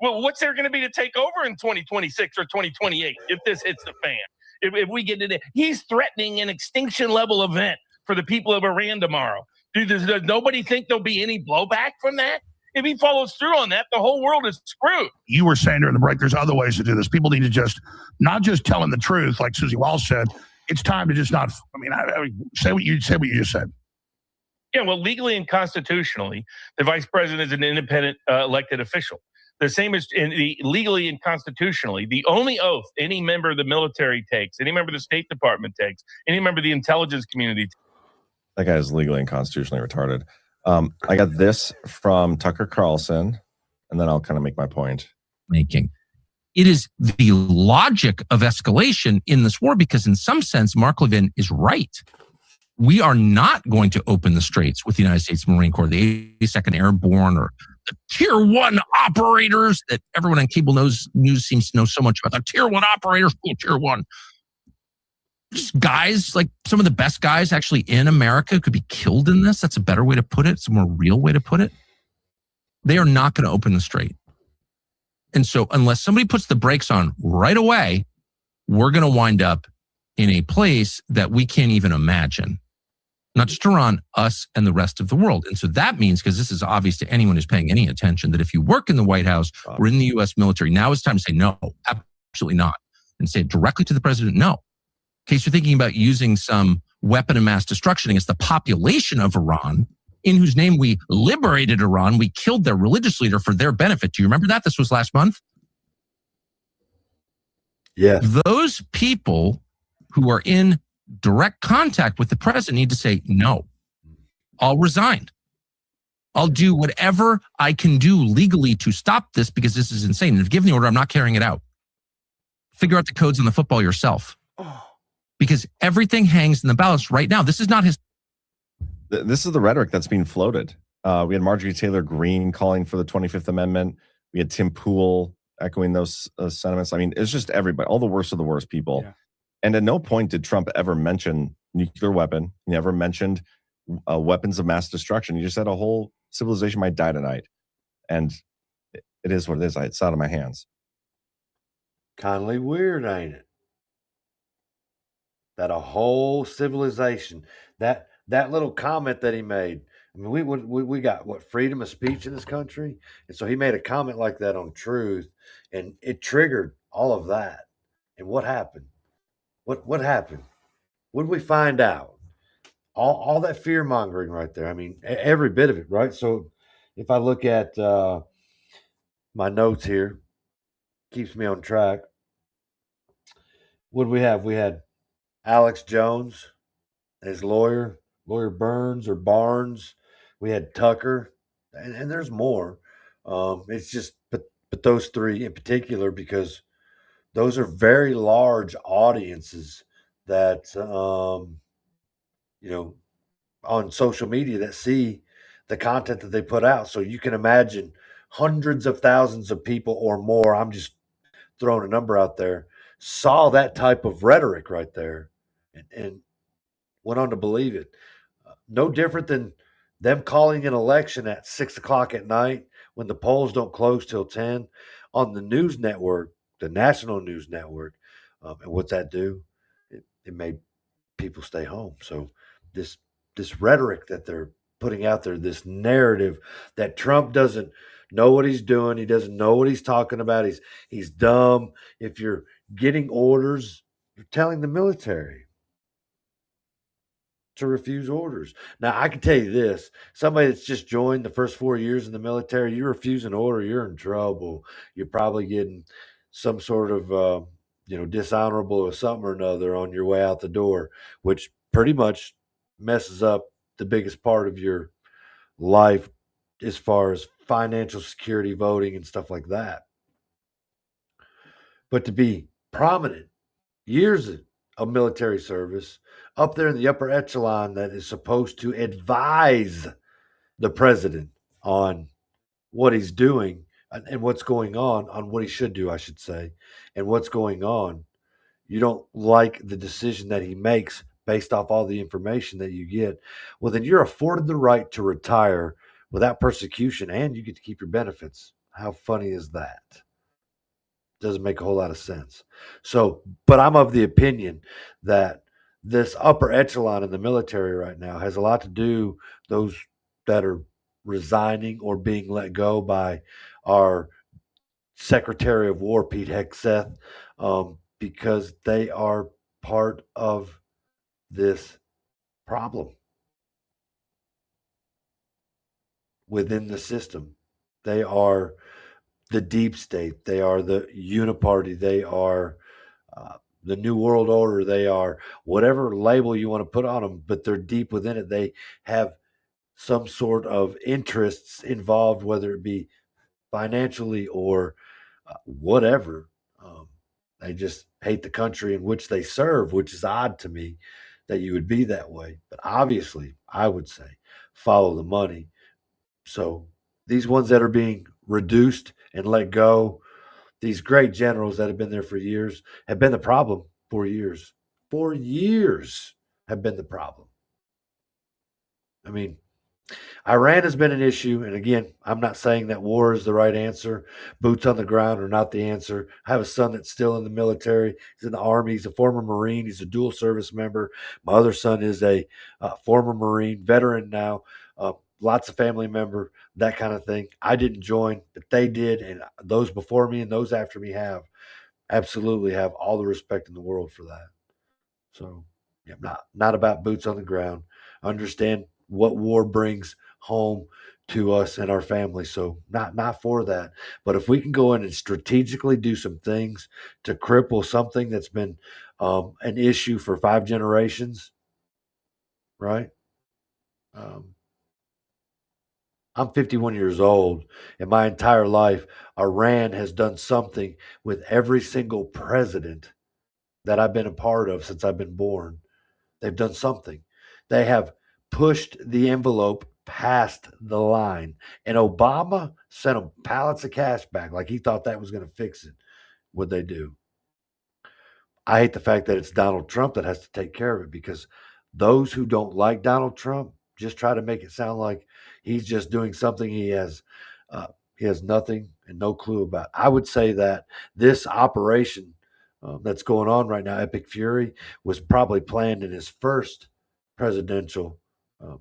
[SPEAKER 14] Well, what's there going to be to take over in 2026 or 2028 if this hits the fan? If we get into it, he's threatening an extinction level event for the people of Iran tomorrow. Does nobody think there'll be any blowback from that? If he follows through on that, the whole world is screwed.
[SPEAKER 13] You were saying during the break, there's other ways to do this. People need to not just tell him the truth, like Susie Walsh said. It's time to just not. Say what you just said.
[SPEAKER 14] Yeah, well, legally and constitutionally, the vice president is an independent elected official. The same as legally and constitutionally, the only oath any member of the military takes, any member of the State Department takes, any member of the intelligence community takes.
[SPEAKER 12] That guy is legally and constitutionally retarded. I got this from Tucker Carlson, and then I'll kind of make my point.
[SPEAKER 15] It is the logic of escalation in this war because in some sense, Mark Levin is right. We are not going to open the straits with the United States Marine Corps, the 82nd Airborne, or the Tier 1 operators that everyone on cable news seems to know so much about. The Tier 1 operators, Tier 1. Just guys, like some of the best guys actually in America could be killed in this. That's a better way to put it. It's a more real way to put it. They are not going to open the strait. And so unless somebody puts the brakes on right away, we're going to wind up in a place that we can't even imagine. Not just Iran, us and the rest of the world. And so that means, because this is obvious to anyone who's paying any attention, that if you work in the White House or in the U.S. military, now it's time to say no, absolutely not. And say it directly to the president, no. In case you're thinking about using some weapon of mass destruction against the population of Iran, in whose name we liberated Iran, we killed their religious leader for their benefit. Do you remember that? This was last month.
[SPEAKER 11] Yeah.
[SPEAKER 15] Those people who are in direct contact with the president need to say, no, I'll resign. I'll do whatever I can do legally to stop this because this is insane. And if given the order, I'm not carrying it out. Figure out the codes on the football yourself. Because everything hangs in the balance right now. This is not his.
[SPEAKER 12] This is the rhetoric that's being floated. We had Marjorie Taylor Greene calling for the 25th Amendment. We had Tim Pool echoing those sentiments. I mean, it's just everybody, all the worst of the worst people. Yeah. And at no point did Trump ever mention nuclear weapon. He never mentioned weapons of mass destruction. You just said a whole civilization might die tonight. And it is what it is. It's out of my hands.
[SPEAKER 11] Kindly weird, ain't it? That a whole civilization, that little comment that he made. I mean, we got what, freedom of speech in this country, and so he made a comment like that on Truth, and it triggered all of that. And what happened? What happened? What did we find out? All that fear mongering right there. I mean, every bit of it, right? So, if I look at my notes here, keeps me on track. What did we have? We had Alex Jones, his lawyer Burns or Barnes. We had Tucker, and there's more. It's just, but those three in particular, because those are very large audiences that on social media that see the content that they put out. So you can imagine hundreds of thousands of people or more. I'm just throwing a number out there. Saw that type of rhetoric right there, and went on to believe it. No different than them calling an election at 6 o'clock at night when the polls don't close till 10 on the news network, the national news network. And what's that do? It made people stay home. So this rhetoric that they're putting out there, this narrative that Trump doesn't know what he's doing, he doesn't know what he's talking about, he's dumb. If you're getting orders, you're telling the military to refuse orders. Now, I can tell you this, somebody that's just joined the first 4 years in the military, you refuse an order, you're in trouble. You're probably getting some sort of, dishonorable or something or another on your way out the door, which pretty much messes up the biggest part of your life as far as financial security, voting, and stuff like that. But to be prominent, years of military service, up there in the upper echelon that is supposed to advise the president on what he's doing and what's going on what he should do, I should say, and what's going on. You don't like the decision that he makes based off all the information that you get. Well, then you're afforded the right to retire without persecution, and you get to keep your benefits. How funny is that? Doesn't make a whole lot of sense. So, but I'm of the opinion that this upper echelon in the military right now has a lot to do, those that are resigning or being let go by our Secretary of War, Pete Hegseth, because they are part of this problem within the system. They are the deep state. They are the uniparty. They are the New World Order. They are whatever label you want to put on them, but they're deep within it. They have some sort of interests involved, whether it be financially or whatever. They just hate the country in which they serve, which is odd to me that you would be that way. But obviously, I would say follow the money. So these ones that are being reduced and let go, these great generals that have been there for years, have been the problem for years. 4 years have been the problem. I mean, Iran has been an issue. And again, I'm not saying that war is the right answer. Boots on the ground are not the answer. I have a son that's still in the military. He's in the Army. He's a former Marine. He's a dual service member. My other son is a former Marine, veteran now. Lots of family member, that kind of thing. I didn't join, but they did. And those before me and those after me have. Absolutely have all the respect in the world for that. So, yeah, not about boots on the ground. Understand what war brings home to us and our family. So not for that. But if we can go in and strategically do some things to cripple something that's been an issue for 5 generations, right? I'm 51 years old, and my entire life, Iran has done something with every single president that I've been a part of since I've been born. They've done something. They have pushed the envelope past the line. And Obama sent them pallets of cash back like he thought that was going to fix it. What'd they do? I hate the fact that it's Donald Trump that has to take care of it, because those who don't like Donald Trump just try to make it sound like he's just doing something he has nothing and no clue about. I would say that this operation that's going on right now, Epic Fury, was probably planned in his first presidential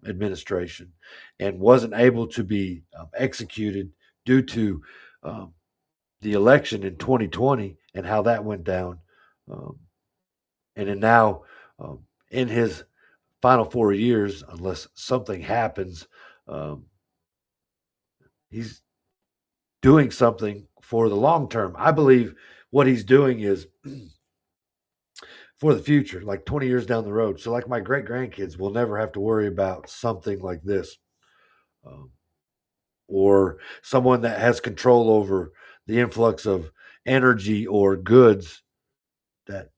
[SPEAKER 11] administration and wasn't able to be executed due to the election in 2020 and how that went down. And then now, in his final 4 years, unless something happens, he's doing something for the long term. I believe what he's doing is for the future, like 20 years down the road. So, like my great grandkids will never have to worry about something like this, or someone that has control over the influx of energy or goods that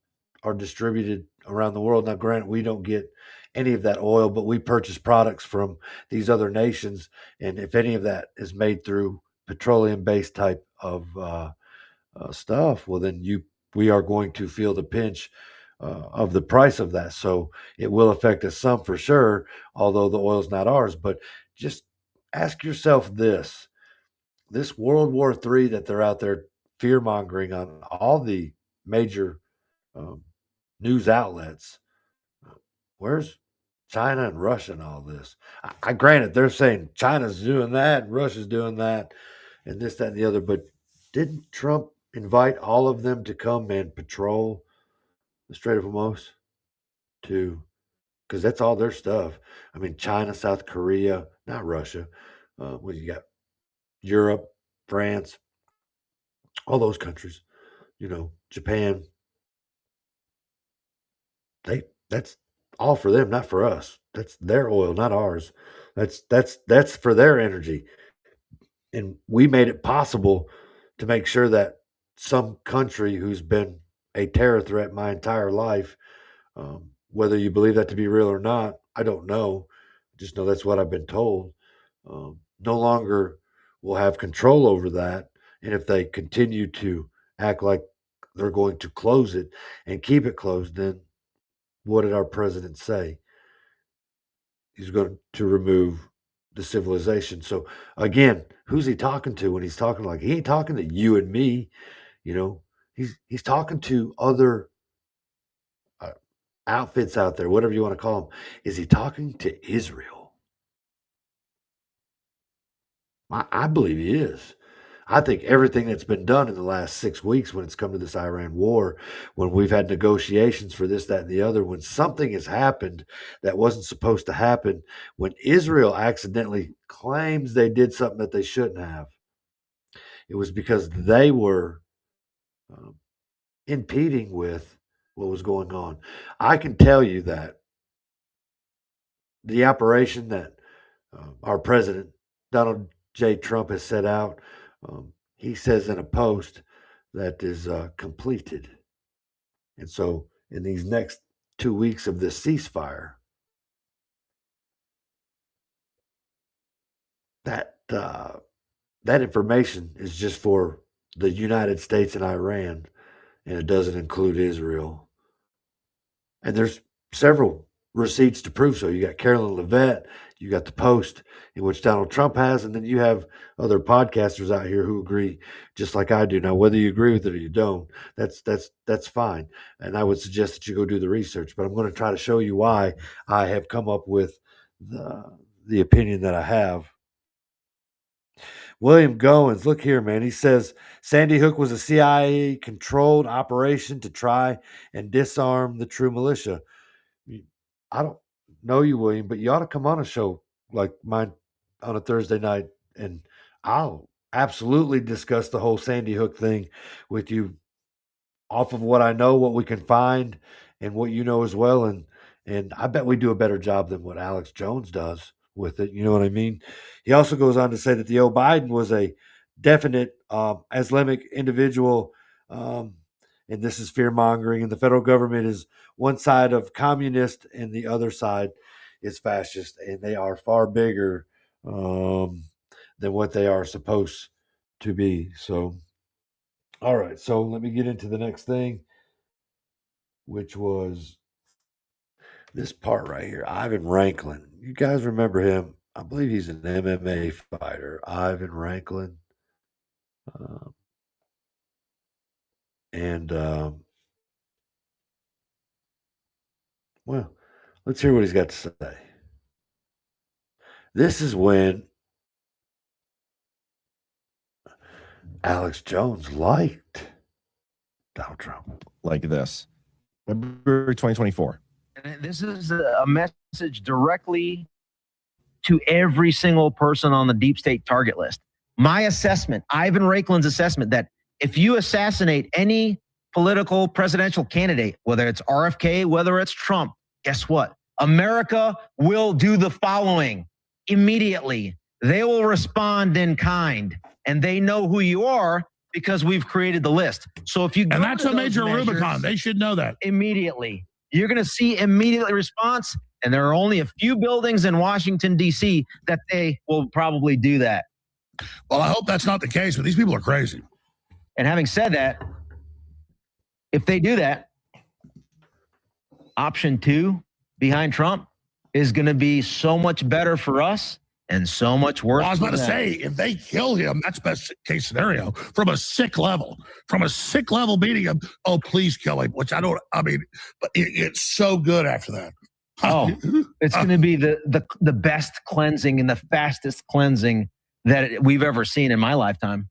[SPEAKER 11] are distributed around the world. Now, granted, we don't get any of that oil, but we purchase products from these other nations. And if any of that is made through petroleum-based type of stuff, well, then we are going to feel the pinch of the price of that. So it will affect us some for sure, although the oil's not ours. But just ask yourself this World War III that they're out there fear mongering on all the major news outlets. Where's China and Russia and all this? I granted they're saying China's doing that and Russia's doing that and this, that, and the other, but didn't Trump invite all of them to come and patrol the Strait of Hormuz because that's all their stuff. I mean, China, South Korea, not Russia. Well, you got Europe, France, all those countries, Japan. That's all for them, not for us. That's their oil, not ours. That's for their energy. And we made it possible to make sure that some country who's been a terror threat my entire life, whether you believe that to be real or not, I don't know. Just know that's what I've been told. No longer will have control over that. And if they continue to act like they're going to close it and keep it closed, then what did our president say? He's going to remove the civilization. So again, who's he talking to when he's talking like he ain't talking to you and me, he's talking to other outfits out there, whatever you want to call them. Is he talking to Israel? I believe he is. I think everything that's been done in the last 6 weeks when it's come to this Iran war, when we've had negotiations for this, that, and the other, when something has happened that wasn't supposed to happen, when Israel accidentally claims they did something that they shouldn't have, it was because they were impeding with what was going on. I can tell you that the operation that our president, Donald J. Trump, has set out, he says in a post that is completed. And so in these next 2 weeks of this ceasefire, that information is just for the United States and Iran, and it doesn't include Israel. And there's several receipts to prove so. You got Carolyn Levitt, you got the post in which Donald Trump has, and then you have other podcasters out here who agree just like I do. Now, whether you agree with it or you don't, that's fine. And I would suggest that you go do the research. But I'm going to try to show you why I have come up with the opinion that I have. William Goins, look here, man. He says Sandy Hook was a CIA-controlled operation to try and disarm the true militia. I don't know you, William, but you ought to come on a show like mine on a Thursday night, and I'll absolutely discuss the whole Sandy Hook thing with you off of what I know, what we can find, and what you know as well. And I bet we do a better job than what Alex Jones does with it. You know what I mean? He also goes on to say that the Joe Biden was a definite Islamic individual, and this is fear mongering, and the federal government is one side of communist and the other side is fascist, and they are far bigger than what they are supposed to be. So, all right, so let me get into the next thing, which was This part right here, Ivan Ranklin. You guys remember him? I believe he's an MMA fighter, Ivan Ranklin. Well, let's hear what he's got to say. This is when Alex Jones liked Donald Trump.
[SPEAKER 12] Like this. February 2024.
[SPEAKER 16] And this is a message directly to every single person on the deep state target list. My assessment, Ivan Ranklin's assessment, that if you assassinate any political presidential candidate, whether it's RFK, whether it's Trump, guess what? America will do the following immediately. They will respond in kind, and they know who you are because we've created the list. So if you
[SPEAKER 13] and that's a major Rubicon. They should know that
[SPEAKER 16] immediately. You're going to see immediate response, and there are only a few buildings in Washington, D.C. that they will probably do that.
[SPEAKER 13] Well, I hope that's not the case, but these people are crazy.
[SPEAKER 16] And having said that, if they do that, option 2 behind Trump is going to be so much better for us and so much worse.
[SPEAKER 13] Well, I was about to say, if they kill him, that's best case scenario from a sick level beating him. Oh, please kill him, which but it's so good after that.
[SPEAKER 16] Oh, it's going to be the best cleansing and the fastest cleansing that we've ever seen in my lifetime.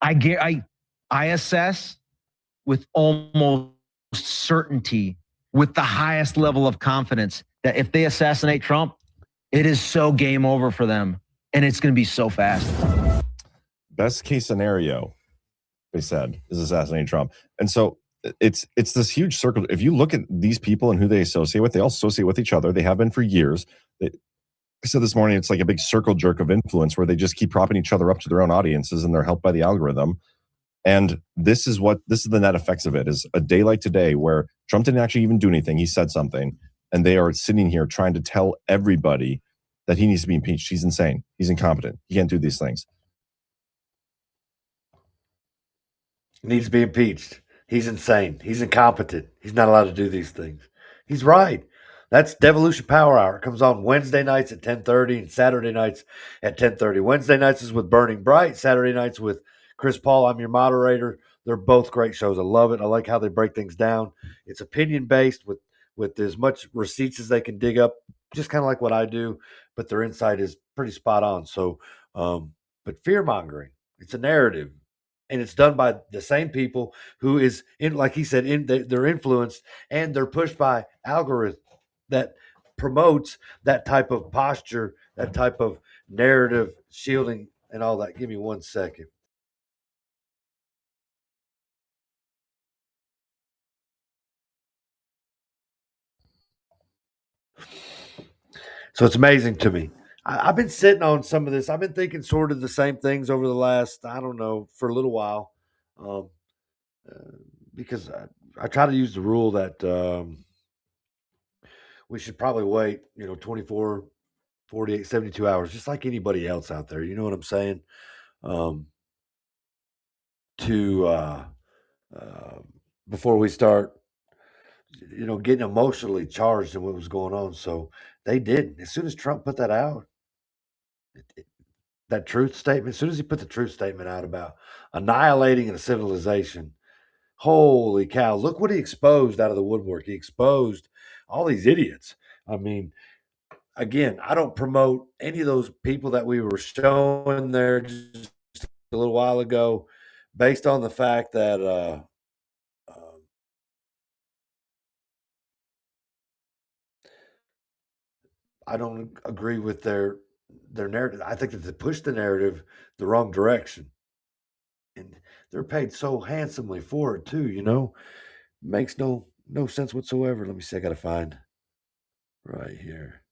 [SPEAKER 16] I assess with almost certainty, with the highest level of confidence, that if they assassinate Trump, it is so game over for them, and it's going to be so fast.
[SPEAKER 12] Best case scenario, they said, is assassinating Trump. And so it's this huge circle. If you look at these people and who they associate with, they all associate with each other. They have been for years. I said this morning, it's like a big circle jerk of influence where they just keep propping each other up to their own audiences, and they're helped by the algorithm. And this is the net effects of it, is a day like today where Trump didn't actually even do anything. He said something, and they are sitting here trying to tell everybody that he needs to be impeached. He's insane. He's incompetent. He can't do these things.
[SPEAKER 11] He needs to be impeached. He's insane. He's incompetent. He's not allowed to do these things. He's right. That's Devolution Power Hour. It comes on Wednesday nights at 10:30 and Saturday nights at 10:30. Wednesday nights is with Burning Bright. Saturday nights with Chris Paul. I'm your moderator. They're both great shows. I love it. I like how they break things down. It's opinion-based with as much receipts as they can dig up, just kind of like what I do, but their insight is pretty spot on. So, but fear-mongering, it's a narrative. And it's done by the same people who is in, like he said, they're influenced and they're pushed by algorithm that promotes that type of posture, that type of narrative shielding and all that. Give me 1 second. So it's amazing to me. I've been sitting on some of this. I've been thinking sort of the same things over the last, I don't know, for a little while. Because I try to use the rule that we should probably wait, 24, 48, 72 hours, just like anybody else out there. You know what I'm saying? Before we start, getting emotionally charged in what was going on. So they did. As soon as Trump put that out, that truth statement, as soon as he put the truth statement out about annihilating a civilization, holy cow, look what he exposed out of the woodwork. He exposed all these idiots. I mean, again, I don't promote any of those people that we were showing there just a little while ago based on the fact that I don't agree with their narrative. I think that they pushed the narrative the wrong direction. And they're paid so handsomely for it too, Makes no sense whatsoever. Let me see. I got to find right here.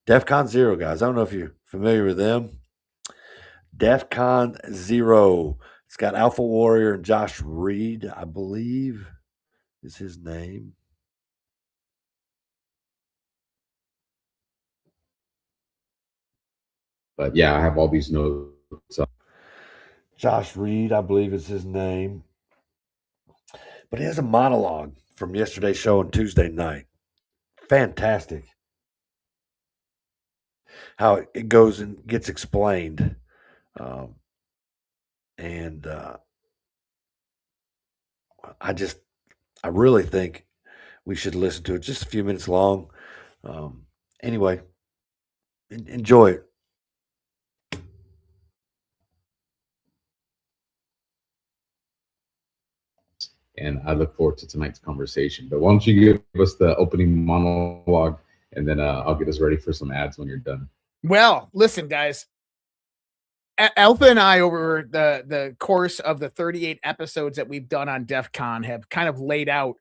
[SPEAKER 11] DEFCON 0, guys. I don't know if you're familiar with them. DEFCON 0. It's got Alpha Warrior and Josh Reed, I believe is his name.
[SPEAKER 17] But yeah, I have all these notes.
[SPEAKER 11] Josh Reed, I believe is his name. But he has a monologue from yesterday's show on Tuesday night. fantastic how it goes and gets explained. And I really think we should listen to it. Just a few minutes long. Anyway, enjoy it.
[SPEAKER 17] And I look forward to tonight's conversation. But why don't you give us the opening monologue, and then I'll get us ready for some ads when you're done.
[SPEAKER 18] Well, listen, guys. Alpha and I, over the course of the 38 episodes that we've done on DEF CON, have kind of laid out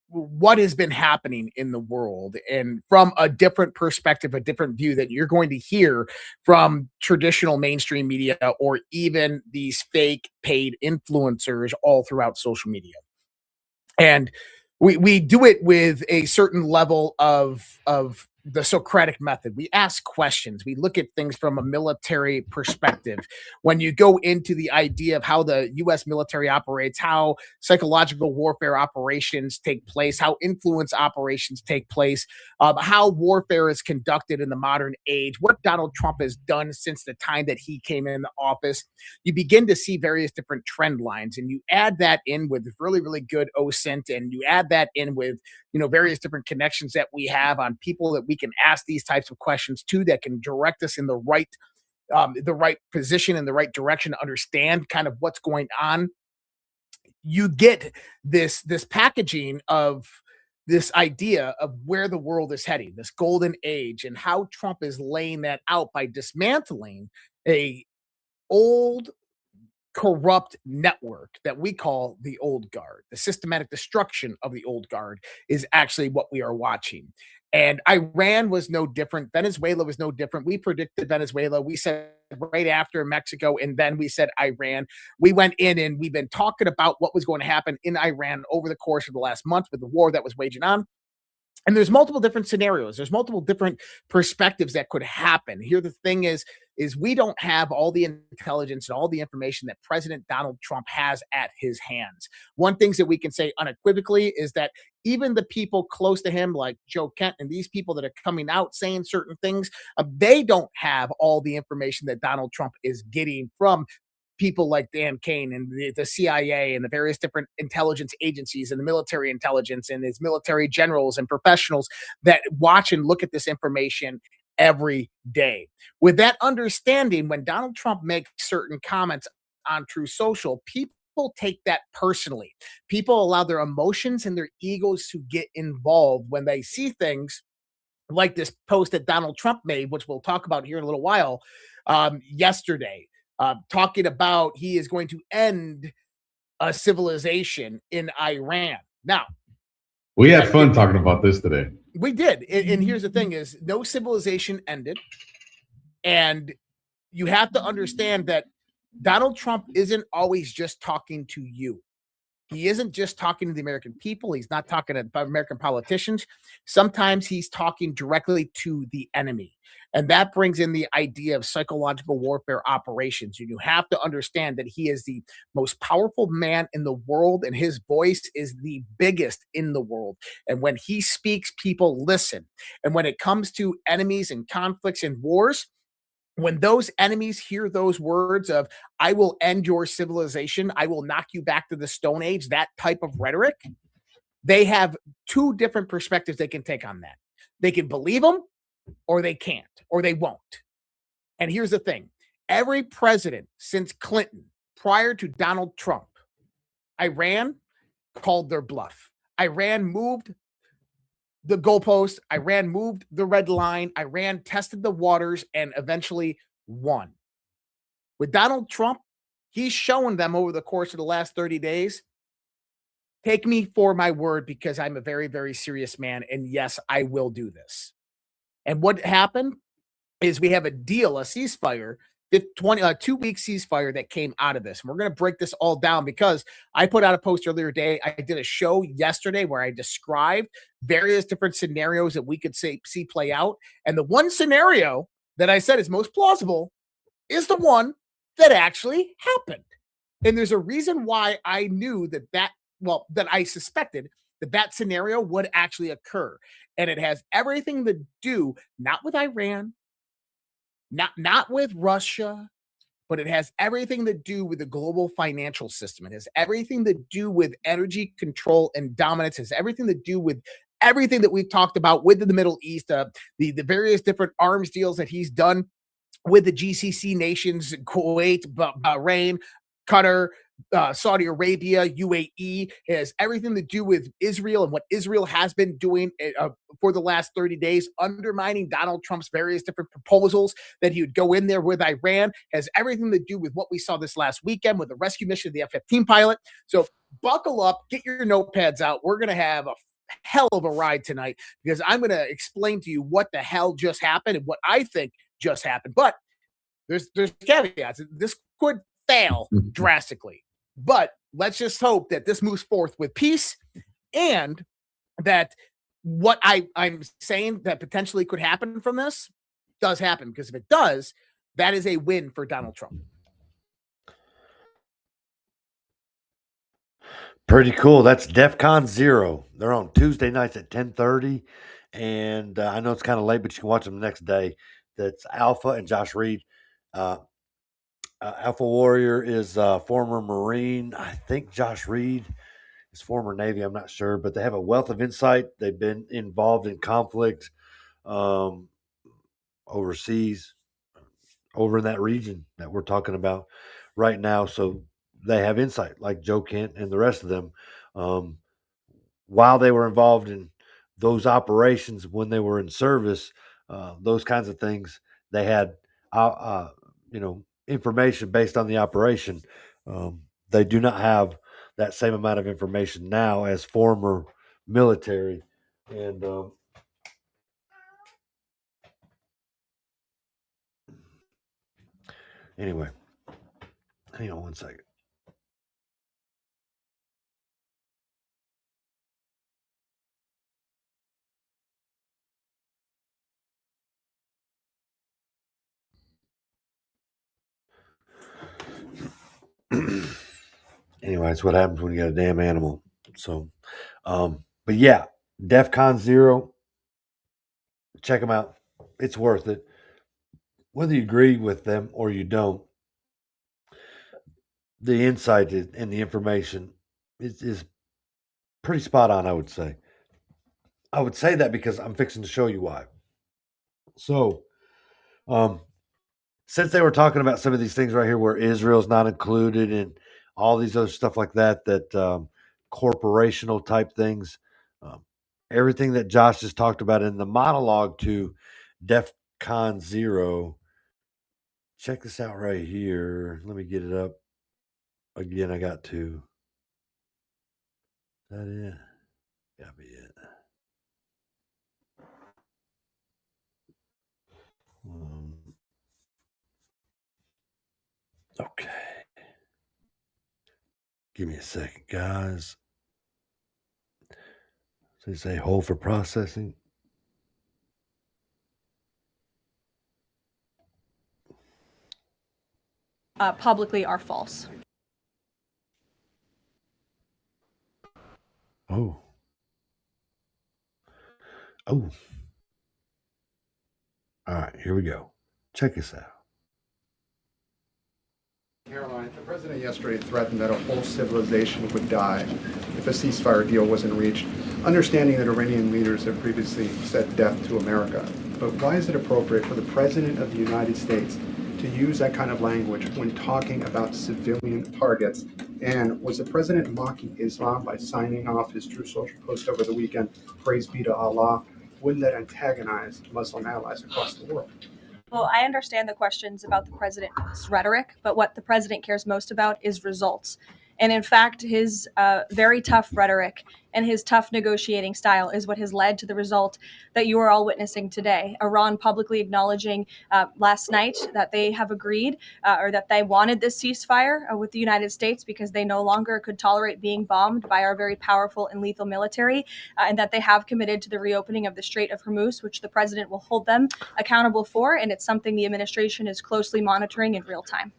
[SPEAKER 18] what has been happening in the world, and from a different perspective, a different view that you're going to hear from traditional mainstream media or even these fake paid influencers all throughout social media. And we do it with a certain level of the Socratic method. We ask questions. We look at things from a military perspective. When you go into the idea of how the U.S. military operates, how psychological warfare operations take place, how influence operations take place, how warfare is conducted in the modern age, what Donald Trump has done since the time that he came into office, you begin to see various different trend lines, and you add that in with really, really good OSINT, and you add that in with, various different connections that we have on people that we can ask these types of questions to, that can direct us in the right position, in the right direction, to understand kind of what's going on. You get this packaging of this idea of where the world is heading, this golden age, and how Trump is laying that out by dismantling a old, corrupt network that we call the old guard. The systematic destruction of the old guard is actually what we are watching. And Iran was no different. Venezuela was no different. We predicted Venezuela. We said right after Mexico, and then we said Iran. We went in and we've been talking about what was going to happen in Iran over the course of the last month with the war that was waging on. And there's multiple different scenarios. There's multiple different perspectives that could happen. Here, the thing is we don't have all the intelligence and all the information that President Donald Trump has at his hands. One thing that we can say unequivocally is that even the people close to him, like Joe Kent and these people that are coming out saying certain things, they don't have all the information that Donald Trump is getting from people like Dan Kane and the CIA and the various different intelligence agencies and the military intelligence and his military generals and professionals that watch and look at this information every day. With that understanding, when Donald Trump makes certain comments on True Social, people take that personally. People allow their emotions and their egos to get involved when they see things like this post that Donald Trump made, which we'll talk about here in a little while, yesterday. Talking about he is going to end a civilization in Iran. Now,
[SPEAKER 17] we had fun talking about this today.
[SPEAKER 18] We did. And here's the thing is, no civilization ended. And you have to understand that Donald Trump isn't always just talking to you. He isn't just talking to the American people. He's not talking to American politicians. Sometimes he's talking directly to the enemy. And that brings in the idea of psychological warfare operations. And you have to understand that he is the most powerful man in the world, and his voice is the biggest in the world. And when he speaks, people listen. And when it comes to enemies and conflicts and wars, when those enemies hear those words of, I will end your civilization, I will knock you back to the Stone Age, that type of rhetoric, they have two different perspectives they can take on that. They can believe them, or they can't, or they won't. And here's the thing. Every president since Clinton, prior to Donald Trump, Iran called their bluff. Iran moved the goalpost. Iran moved the red line. Iran tested the waters and eventually won. With Donald Trump, he's shown them over the course of the last 30 days, take me for my word because I'm a very, very serious man. And yes, I will do this. And what happened is we have a deal, a ceasefire, 2-week ceasefire that came out of this. And we're going to break this all down because I put out a post earlier today. I did a show yesterday where I described various different scenarios that we could see play out. And the one scenario that I said is most plausible is the one that actually happened. And there's a reason why I knew that I suspected that scenario would actually occur. And it has everything to do, not with Iran, not with Russia, but it has everything to do with the global financial system. It has everything to do with energy control and dominance. It has everything to do with everything that we've talked about with the Middle East, the various different arms deals that he's done with the GCC nations, Kuwait, Bahrain, Qatar, Saudi Arabia, UAE. It has everything to do with Israel and what Israel has been doing for the last 30 days, undermining Donald Trump's various different proposals that he would go in there with Iran. It has everything to do with what we saw this last weekend with the rescue mission of the F-15 pilot. So buckle up, get your notepads out. We're going to have a hell of a ride tonight, because I'm going to explain to you what the hell just happened and what I think just happened. But there's caveats. This could fail drastically, but let's just hope that this moves forth with peace, and that what I'm saying that potentially could happen from this does happen, because if it does, that is a win for Donald Trump.
[SPEAKER 11] Pretty cool. That's DEFCON 0. They're on Tuesday nights at 10:30, and I know it's kind of late, but you can watch them the next day. That's Alpha and Josh Reed. Alpha Warrior is former Marine. I think Josh Reed is former Navy. I'm not sure, but they have a wealth of insight. They've been involved in conflict overseas, over in that region that we're talking about right now. So they have insight, like Joe Kent and the rest of them. While they were involved in those operations, when they were in service, those kinds of things, they had, information based on the operation. They do not have that same amount of information now as former military. And anyway, hang on one second. Anyway, it's what happens when you got a damn animal. So, but yeah, DEFCON 0. Check them out. It's worth it. Whether you agree with them or you don't, the insight and the information is pretty spot on, I would say. I would say that because I'm fixing to show you why. So, since they were talking about some of these things right here where Israel's not included and all these other stuff like that, corporational type things, everything that Josh just talked about in the monologue to DEFCON 0. Check this out right here. Let me get it up again. I got to. Is that it? Gotta be it. Okay. Give me a second, guys. So you say hold for processing.
[SPEAKER 19] Publicly are false.
[SPEAKER 11] Oh. All right, here we go. Check this out.
[SPEAKER 20] Caroline, the president yesterday threatened that a whole civilization would die if a ceasefire deal wasn't reached, understanding that Iranian leaders have previously said death to America. But why is it appropriate for the president of the United States to use that kind of language when talking about civilian targets? And was the president mocking Islam by signing off his True Social post over the weekend, praise be to Allah? Wouldn't that antagonize Muslim allies across the world?
[SPEAKER 19] Well, I understand the questions about the president's rhetoric, but what the president cares most about is results. And in fact, his very tough rhetoric and his tough negotiating style is what has led to the result that you are all witnessing today. Iran publicly acknowledging last night that they have agreed or that they wanted this ceasefire with the United States because they no longer could tolerate being bombed by our very powerful and lethal military, and that they have committed to the reopening of the Strait of Hormuz, which the president will hold them accountable for. And it's something the administration is closely monitoring in real time.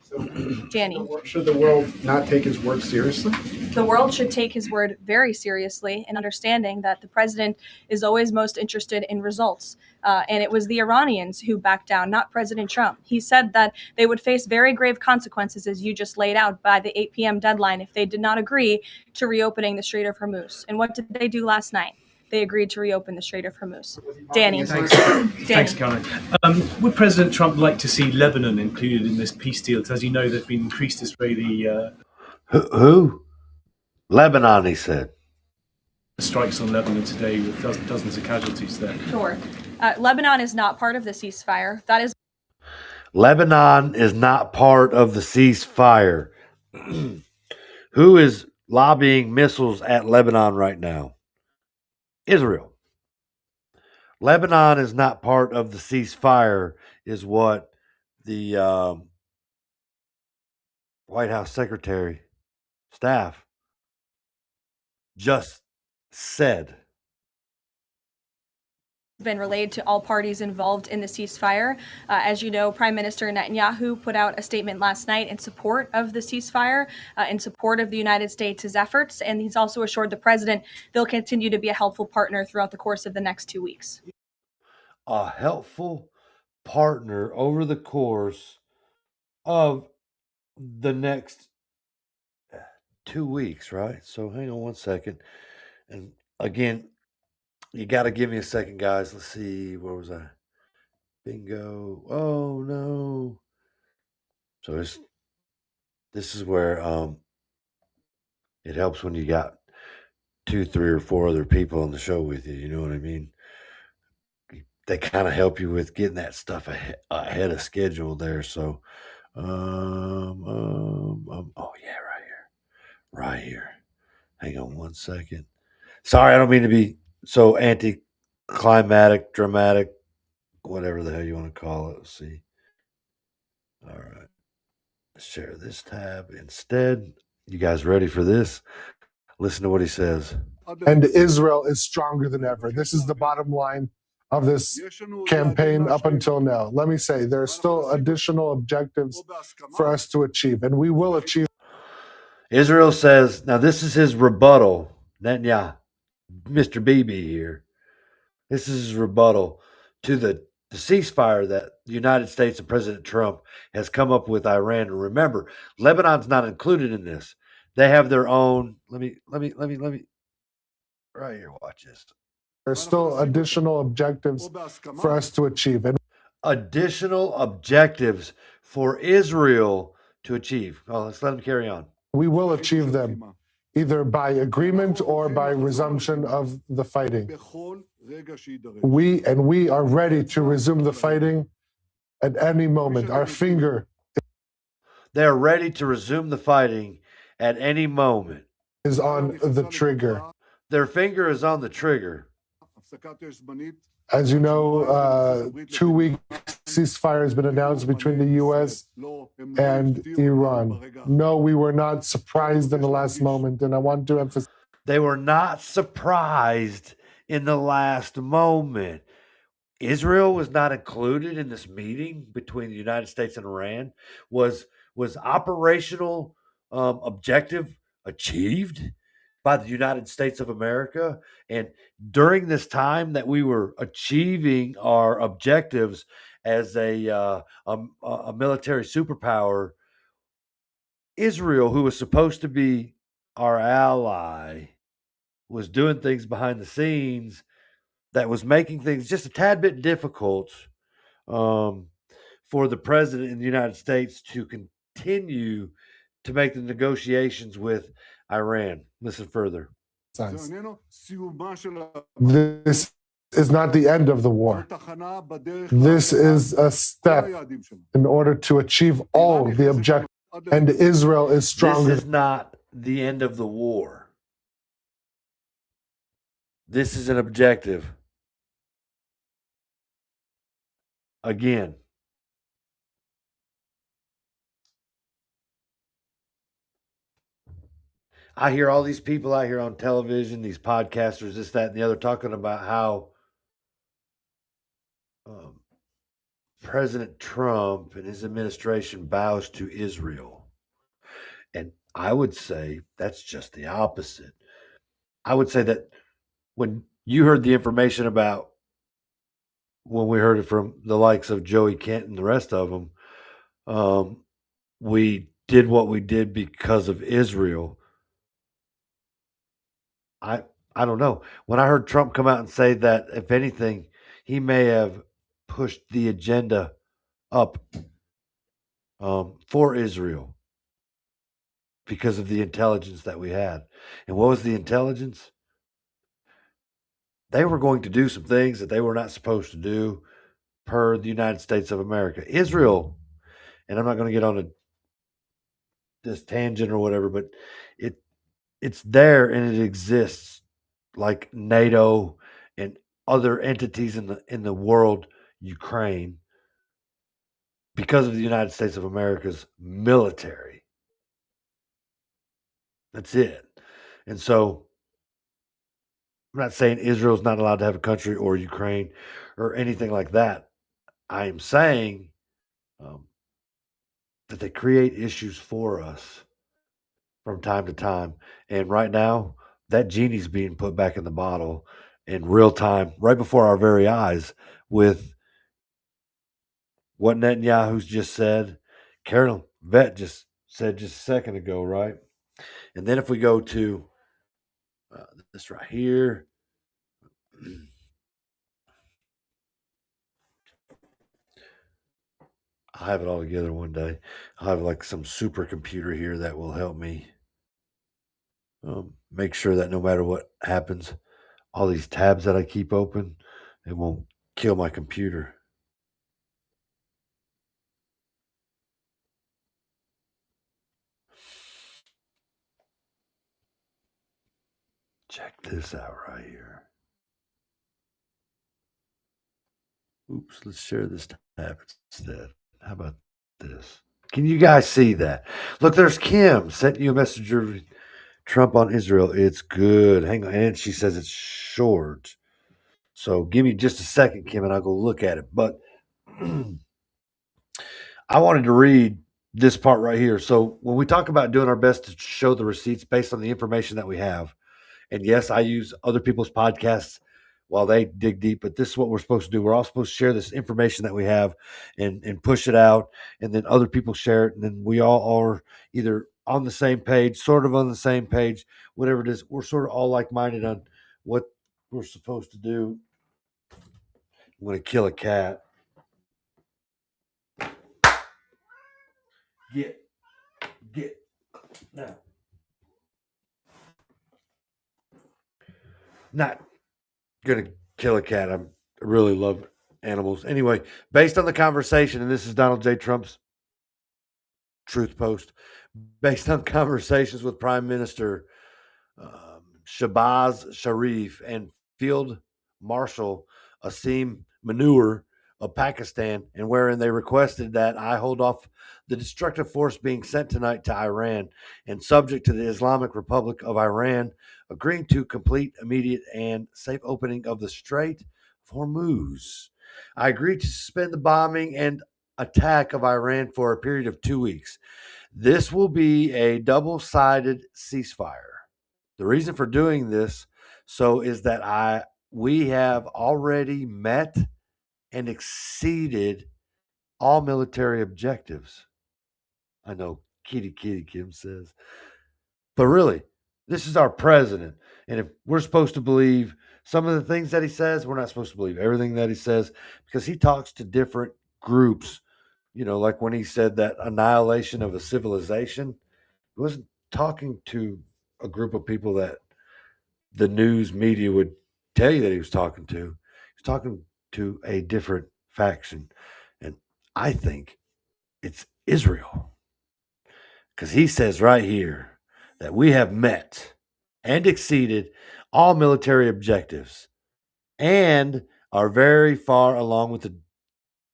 [SPEAKER 19] Danny.
[SPEAKER 20] Should the world not take his words seriously?
[SPEAKER 19] The world should take his word very seriously in understanding that the president is always most interested in results. And it was the Iranians who backed down, not President Trump. He said that they would face very grave consequences, as you just laid out, by the 8 p.m. deadline if they did not agree to reopening the Strait of Hormuz. And what did they do last night? They agreed to reopen the Strait of Hormuz. Danny.
[SPEAKER 21] Thanks, Caroline. Would President Trump like to see Lebanon included in this peace deal? As you know, there's been increased Israeli
[SPEAKER 11] Who? Lebanon, he said.
[SPEAKER 21] Strikes on Lebanon today with dozens of casualties there.
[SPEAKER 19] Sure. Lebanon is not part of the ceasefire. That is.
[SPEAKER 11] Lebanon is not part of the ceasefire. Who is lobbying missiles at Lebanon right now? Israel. Lebanon is not part of the ceasefire, is what the White House Secretary staff just said.
[SPEAKER 19] Been relayed to all parties involved in the ceasefire. As you know, Prime Minister Netanyahu put out a statement last night in support of the ceasefire, in support of the United States' efforts, and he's also assured the president they'll continue to be a helpful partner throughout the course of the next 2 weeks.
[SPEAKER 11] A helpful partner over the course of the next 2 weeks, right? So hang on one second. And again, you got to give me a second, guys. Let's see. Where was I? Bingo. Oh, no. So this is where it helps when you got 2, 3, or 4 other people on the show with you. You know what I mean? They kind of help you with getting that stuff ahead of schedule there. So, oh yeah, right here. Hang on one second. Sorry, I don't mean to be so anticlimactic, dramatic, whatever the hell you want to call it. Let's see. All right. Let's share this tab instead. You guys ready for this? Listen to what he says.
[SPEAKER 22] And Israel is stronger than ever. This is the bottom line of this campaign up until now. Let me say, there are still additional objectives for us to achieve, and we will achieve.
[SPEAKER 11] Israel says, now this is his rebuttal. Netanyahu, Mr. BB here. This is his rebuttal to the ceasefire that the United States and President Trump has come up with Iran. And remember, Lebanon's not included in this. They have their own. Let me. Right here, watch this.
[SPEAKER 22] There's still additional objectives for us to achieve. And
[SPEAKER 11] additional objectives for Israel to achieve. Oh, let's let them carry on.
[SPEAKER 22] We will achieve them, either by agreement or by resumption of the fighting. We are ready to resume the fighting at any moment. Our finger.
[SPEAKER 11] They are ready to resume the fighting at any moment.
[SPEAKER 22] Is on the trigger.
[SPEAKER 11] Their finger is on the trigger.
[SPEAKER 22] As you know, 2-week ceasefire has been announced between the U.S. and Iran. No, we were not surprised in the last moment, and I want to emphasize.
[SPEAKER 11] They were not surprised in the last moment. Israel was not included in this meeting between the United States and Iran. Was operational objective achieved by the United States of America? And during this time that we were achieving our objectives as a military superpower, Israel, who was supposed to be our ally, was doing things behind the scenes that was making things just a tad bit difficult for the president in the United States to continue to make the negotiations with Iran. Listen further.
[SPEAKER 22] This is not the end of the war. This is a step in order to achieve all the objectives. And Israel is stronger.
[SPEAKER 11] This is not the end of the war. This is an objective. Again. I hear all these people out here on television, these podcasters, this, that, and the other, talking about how President Trump and his administration bows to Israel. And I would say that's just the opposite. I would say that when you heard the information about when we heard it from the likes of Joey Kent and the rest of them, we did what we did because of Israel. I I don't know. When I heard Trump come out and say that, if anything, he may have pushed the agenda up for Israel because of the intelligence that we had. And what was the intelligence? They were going to do some things that they were not supposed to do per the United States of America. Israel, and I'm not going to get on this tangent or whatever, but it's there and it exists like NATO and other entities in the world, Ukraine, because of the United States of America's military. That's it. And so I'm not saying Israel's not allowed to have a country or Ukraine or anything like that. I am saying that they create issues for us from time to time. And right now, that genie's being put back in the bottle in real time, right before our very eyes, with what Netanyahu's just said. Carol Vett just said just a second ago, right? And then if we go to this right here, I'll have it all together one day. I'll have like some supercomputer here that will help me make sure that no matter what happens, all these tabs that I keep open, it won't kill my computer. Check this out right here. Oops, let's share this tab instead. How about this? Can you guys see that? Look, there's Kim sent you a message of Trump on Israel. It's good. Hang on. And she says it's short. So give me just a second, Kim, and I'll go look at it. But I wanted to read this part right here. So when we talk about doing our best to show the receipts based on the information that we have, and yes, I use other people's podcasts while they dig deep, but this is what we're supposed to do. We're all supposed to share this information that we have and push it out, and then other people share it, and then we all are either on the same page, sort of on the same page, whatever it is. We're sort of all like-minded on what we're supposed to do. I'm going to kill a cat. Get now. Not gonna kill a cat. I really love animals. Anyway, based on the conversation, and this is Donald J. Trump's truth post, based on conversations with Prime Minister Shahbaz Sharif and Field Marshal Asim Munir of Pakistan, and wherein they requested that I hold off the destructive force being sent tonight to Iran and subject to the Islamic Republic of Iran agreeing to complete, immediate, and safe opening of the Strait of Hormuz. I agreed to suspend the bombing and attack of Iran for a period of 2 weeks. This will be a double-sided ceasefire. The reason for doing this is that we have already met and exceeded all military objectives. I know Kitty Kim says. But really, this is our president. And if we're supposed to believe some of the things that he says, we're not supposed to believe everything that he says because he talks to different groups. You know, like when he said that annihilation of a civilization, he wasn't talking to a group of people that the news media would tell you that he was talking to. He was talking to a different faction. And I think it's Israel. Because he says right here that we have met and exceeded all military objectives and are very far along with the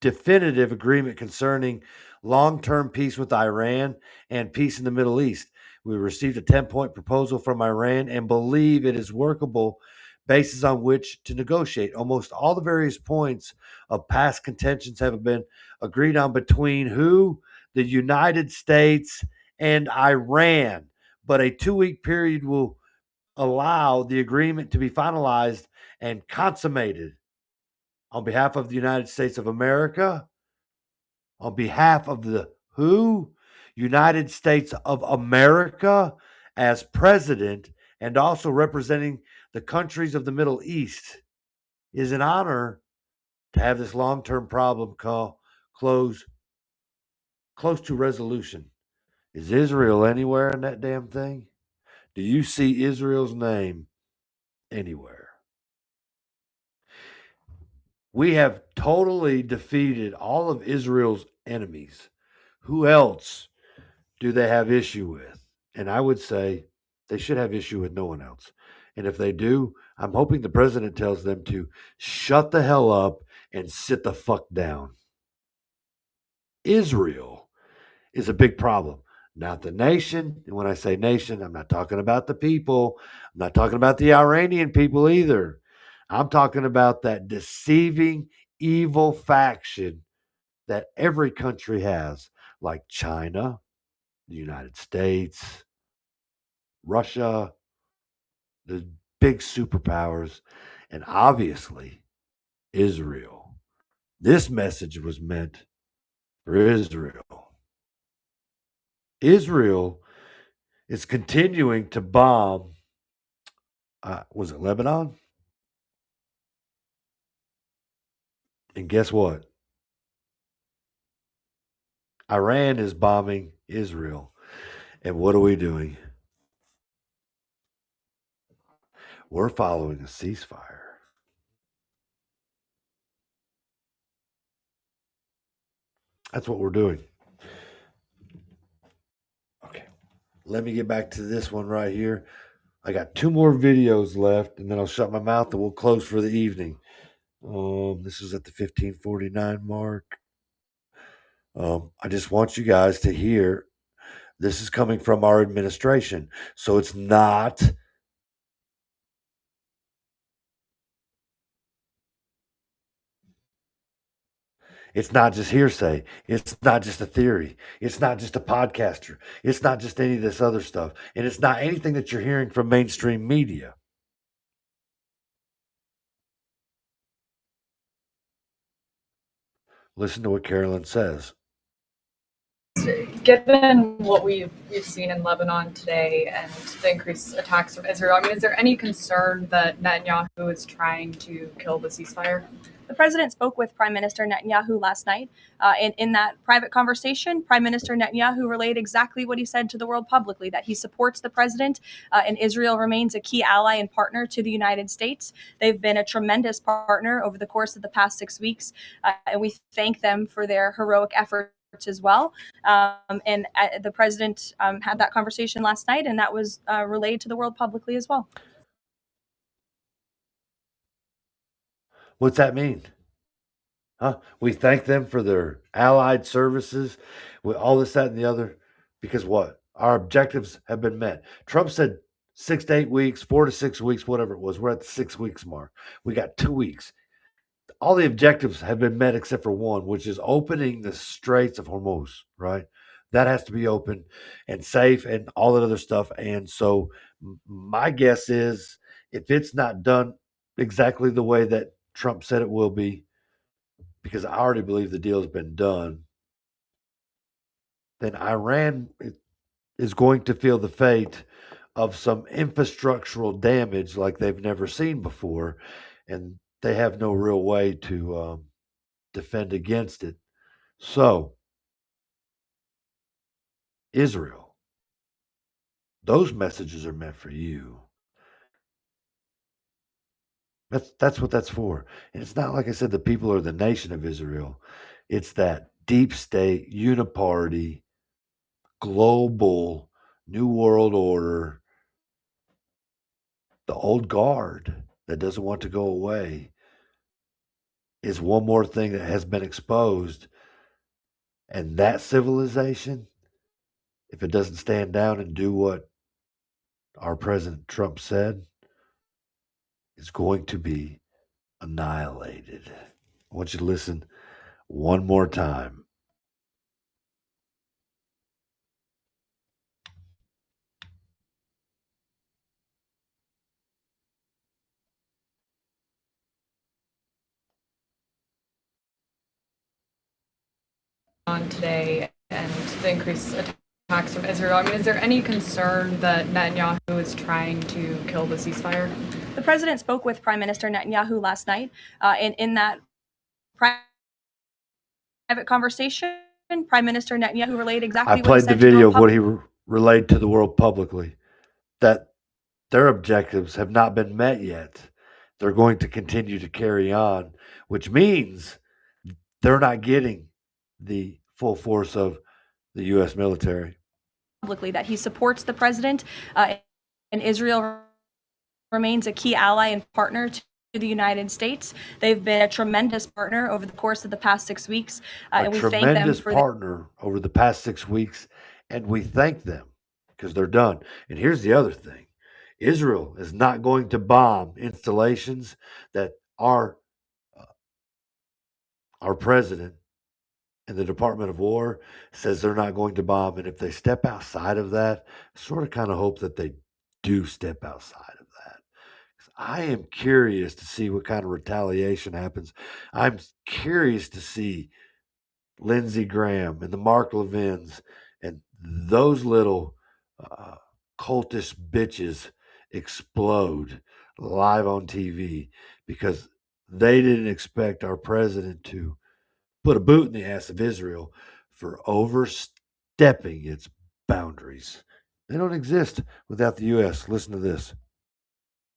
[SPEAKER 11] definitive agreement concerning long-term peace with Iran and peace in the Middle East. We received a 10-point proposal from Iran and believe it is workable basis on which to negotiate. Almost all the various points of past contentions have been agreed on between who? The United States and Iran. but a 2-week period will allow the agreement to be finalized and consummated on behalf of the United States of America, on behalf of the who? United States of America as president and also representing the countries of the Middle East. It is an honor to have this long-term problem close to resolution. Is Israel anywhere in that damn thing? Do you see Israel's name anywhere? We have totally defeated all of Israel's enemies. Who else do they have issue with? And I would say they should have issue with no one else. And if they do, I'm hoping the president tells them to shut the hell up and sit the fuck down. Israel is a big problem, not the nation. And when I say nation, I'm not talking about the people. I'm not talking about the Iranian people either. I'm talking about that deceiving, evil faction that every country has, like China, the United States, Russia, the big superpowers, and obviously Israel. This message was meant for Israel. Israel is continuing to bomb, was it Lebanon? And guess what? Iran is bombing Israel. And what are we doing? We're following a ceasefire. That's what we're doing. Okay. Let me get back to this one right here. I got 2 more videos left, and then I'll shut my mouth and we'll close for the evening. This is at the 15:49 mark. I just want you guys to hear this is coming from our administration. So it's not just hearsay. It's not just a theory. It's not just a podcaster. It's not just any of this other stuff. And it's not anything that you're hearing from mainstream media. Listen to what Carolyn says.
[SPEAKER 1] Given what we've seen in Lebanon today and the increased attacks from Israel, I mean, is there any concern that Netanyahu is trying to kill the ceasefire?
[SPEAKER 19] The president spoke with Prime Minister Netanyahu last night. In that private conversation, Prime Minister Netanyahu relayed exactly what he said to the world publicly, that he supports the president and Israel remains a key ally and partner to the United States. They've been a tremendous partner over the course of the past 6 weeks, and we thank them for their heroic efforts as well. The president had that conversation last night, and that was relayed to the world publicly as well.
[SPEAKER 11] What's that mean? Huh? We thank them for their allied services, with all this, that, and the other, because what? Our objectives have been met. Trump said 6 to 8 weeks, 4 to 6 weeks, whatever it was. We're at the 6 weeks mark. We got 2 weeks. All the objectives have been met except for one, which is opening the Straits of Hormuz, right? That has to be open and safe and all that other stuff. And so my guess is if it's not done exactly the way that Trump said it will be, because I already believe the deal has been done, then Iran is going to feel the fate of some infrastructural damage like they've never seen before, and they have no real way to defend against it. So, Israel, those messages are meant for you. That's what that's for. And it's not like I said, the people are the nation of Israel. It's that deep state, uniparty, global, new world order, the old guard that doesn't want to go away is one more thing that has been exposed. And that civilization, if it doesn't stand down and do what our President Trump said, is going to be annihilated. I want you to listen one more time.
[SPEAKER 1] on today and the increased attacks from Israel. I mean, is there any concern that Netanyahu is trying to kill the ceasefire?
[SPEAKER 19] The president spoke with Prime Minister Netanyahu last night, and in that private conversation, Prime Minister Netanyahu relayed exactly
[SPEAKER 11] I
[SPEAKER 19] what he
[SPEAKER 11] played
[SPEAKER 19] said
[SPEAKER 11] the
[SPEAKER 19] to the
[SPEAKER 11] video
[SPEAKER 19] world
[SPEAKER 11] of what he
[SPEAKER 19] publicly.
[SPEAKER 11] relayed to the world publicly, that their objectives have not been met yet. They're going to continue to carry on, which means they're not getting the full force of the U.S. military.
[SPEAKER 19] Publicly that he supports the president, and Israel remains a key ally and partner to the United States. They've been a tremendous partner over the course of the past 6 weeks, and we thank them
[SPEAKER 11] Tremendous
[SPEAKER 19] for
[SPEAKER 11] partner over the past 6 weeks, and we thank them because they're done. And here's the other thing: Israel is not going to bomb installations that our president and the Department of War says they're not going to bomb. And if they step outside of that, I sort of kind of hope that they do step outside of that. I am curious to see what kind of retaliation happens. I'm curious to see Lindsey Graham and the Mark Levins and those little cultish bitches explode live on TV because they didn't expect our president to put a boot in the ass of Israel for overstepping its boundaries. They don't exist without the U.S. Listen to this.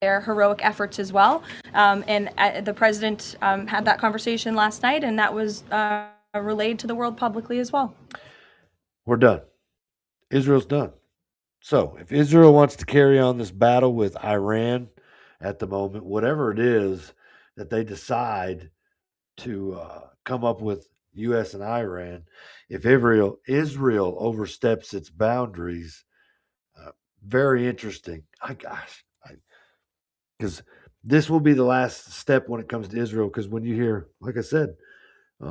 [SPEAKER 19] their heroic efforts as well. And the president had that conversation last night, and that was relayed to the world publicly as well.
[SPEAKER 11] We're done. Israel's done. So if Israel wants to carry on this battle with Iran at the moment, whatever it is that they decide to come up with, U.S. and Iran, if Israel oversteps its boundaries, very interesting. Because this will be the last step when it comes to Israel. Because when you hear, like I said,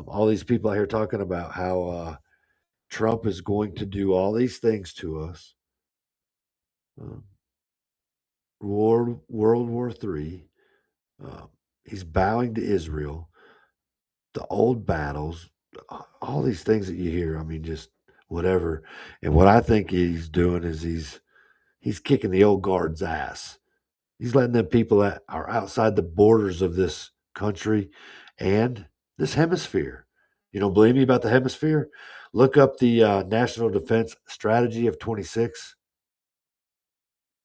[SPEAKER 11] all these people out here talking about how Trump is going to do all these things to us, World War III, he's bowing to Israel, the old battles, all these things that you hear. I mean, just whatever. And what I think he's doing is he's kicking the old guard's ass. He's letting them people that are outside the borders of this country and this hemisphere. You don't believe me about the hemisphere? Look up the National Defense Strategy of 26.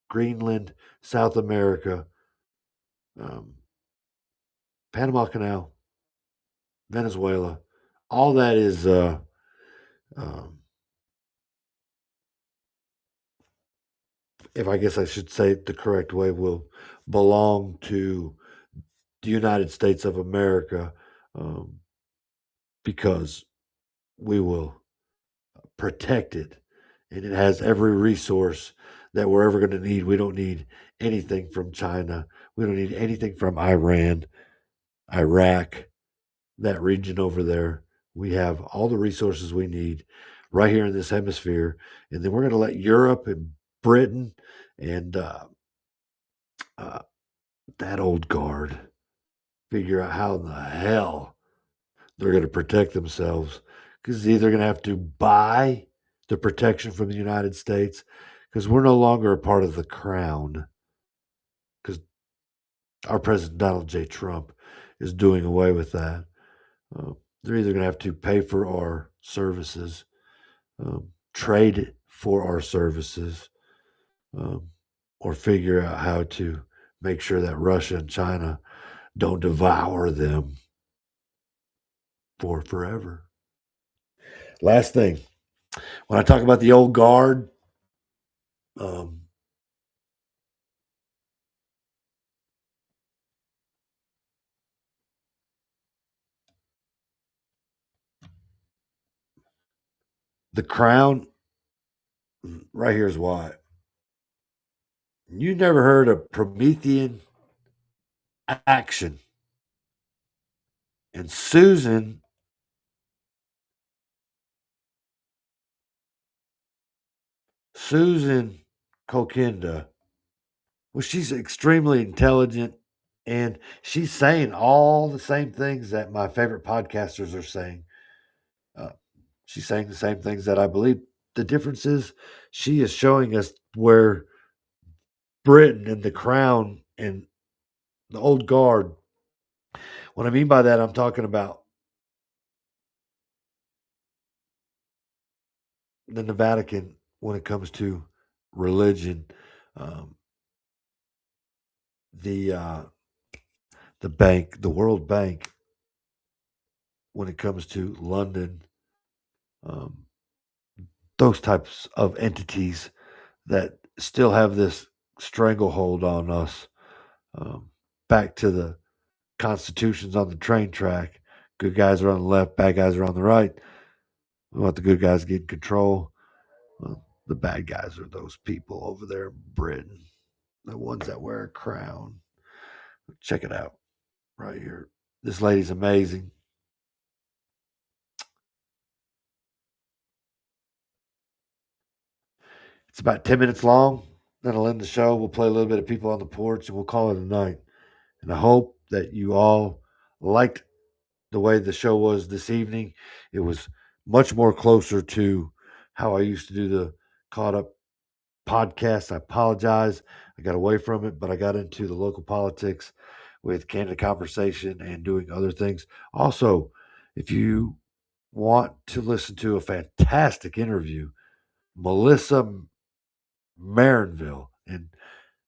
[SPEAKER 11] Greenland, South America, Panama Canal, Venezuela. All that is if I guess I should say it the correct way, will belong to the United States of America, because we will protect it. And it has every resource that we're ever going to need. We don't need anything from China. We don't need anything from Iran, Iraq, that region over there. We have all the resources we need right here in this hemisphere. And then we're going to let Europe and Britain and that old guard figure out how in the hell they're going to protect themselves, because either going to have to buy the protection from the United States, because we're no longer a part of the crown, because our president Donald J. Trump is doing away with that. They're either going to have to pay for our services, trade for our services, or figure out how to make sure that Russia and China don't devour them for forever. Last thing, when I talk about the old guard, the crown, right here is why. You never heard of Promethean action. And Susan Kokinda, well, she's extremely intelligent, and she's saying all the same things that my favorite podcasters are saying. She's saying the same things that I believe. The difference is she is showing us where Britain and the crown and the old guard. What I mean by that, I'm talking about the Vatican when it comes to religion, um, the bank, the World Bank, when it comes to London, um, those types of entities that still have this stranglehold on us. Back to the constitutions on the train track. Good guys are on the left, bad guys are on the right. We want the good guys to get control. Well, the bad guys are those people over there in Britain, the ones that wear a crown. Check it out right here. This lady's amazing. It's about 10 minutes long. Then I'll end the show. We'll play a little bit of People on the Porch and we'll call it a night. And I hope that you all liked the way the show was this evening. It was much more closer to how I used to do the Caught Up podcast. I apologize. I got away from it, but I got into the local politics with Candid Conversation and doing other things. Also, if you want to listen to a fantastic interview, Melissa Marinville, and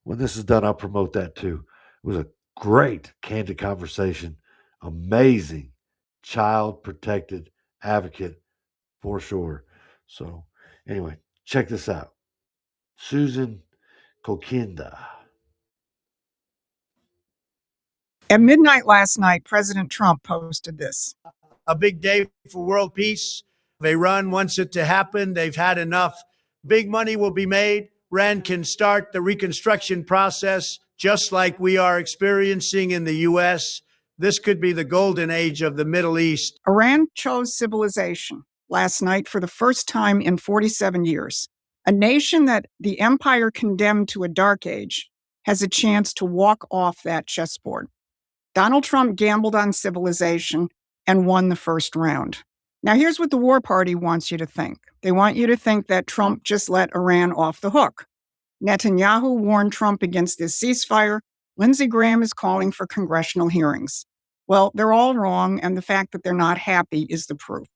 [SPEAKER 11] when this is done, I'll promote that too. It was a great Candid Conversation. Amazing child protected advocate for sure. So, anyway, check this out. Susan Kokinda.
[SPEAKER 2] At midnight last night, President Trump posted this.
[SPEAKER 4] A big day for world peace. Iran wants it to happen. They've had enough. Big money will be made. Iran can start the reconstruction process just like we are experiencing in the U.S. This could be the golden age of the Middle East.
[SPEAKER 2] Iran chose civilization last night for the first time in 47 years. A nation that the empire condemned to a dark age has a chance to walk off that chessboard. Donald Trump gambled on civilization and won the first round. Now, here's what the war party wants you to think. They want you to think that Trump just let Iran off the hook. Netanyahu warned Trump against this ceasefire. Lindsey Graham is calling for congressional hearings. Well, they're all wrong, and the fact that they're not happy is the proof.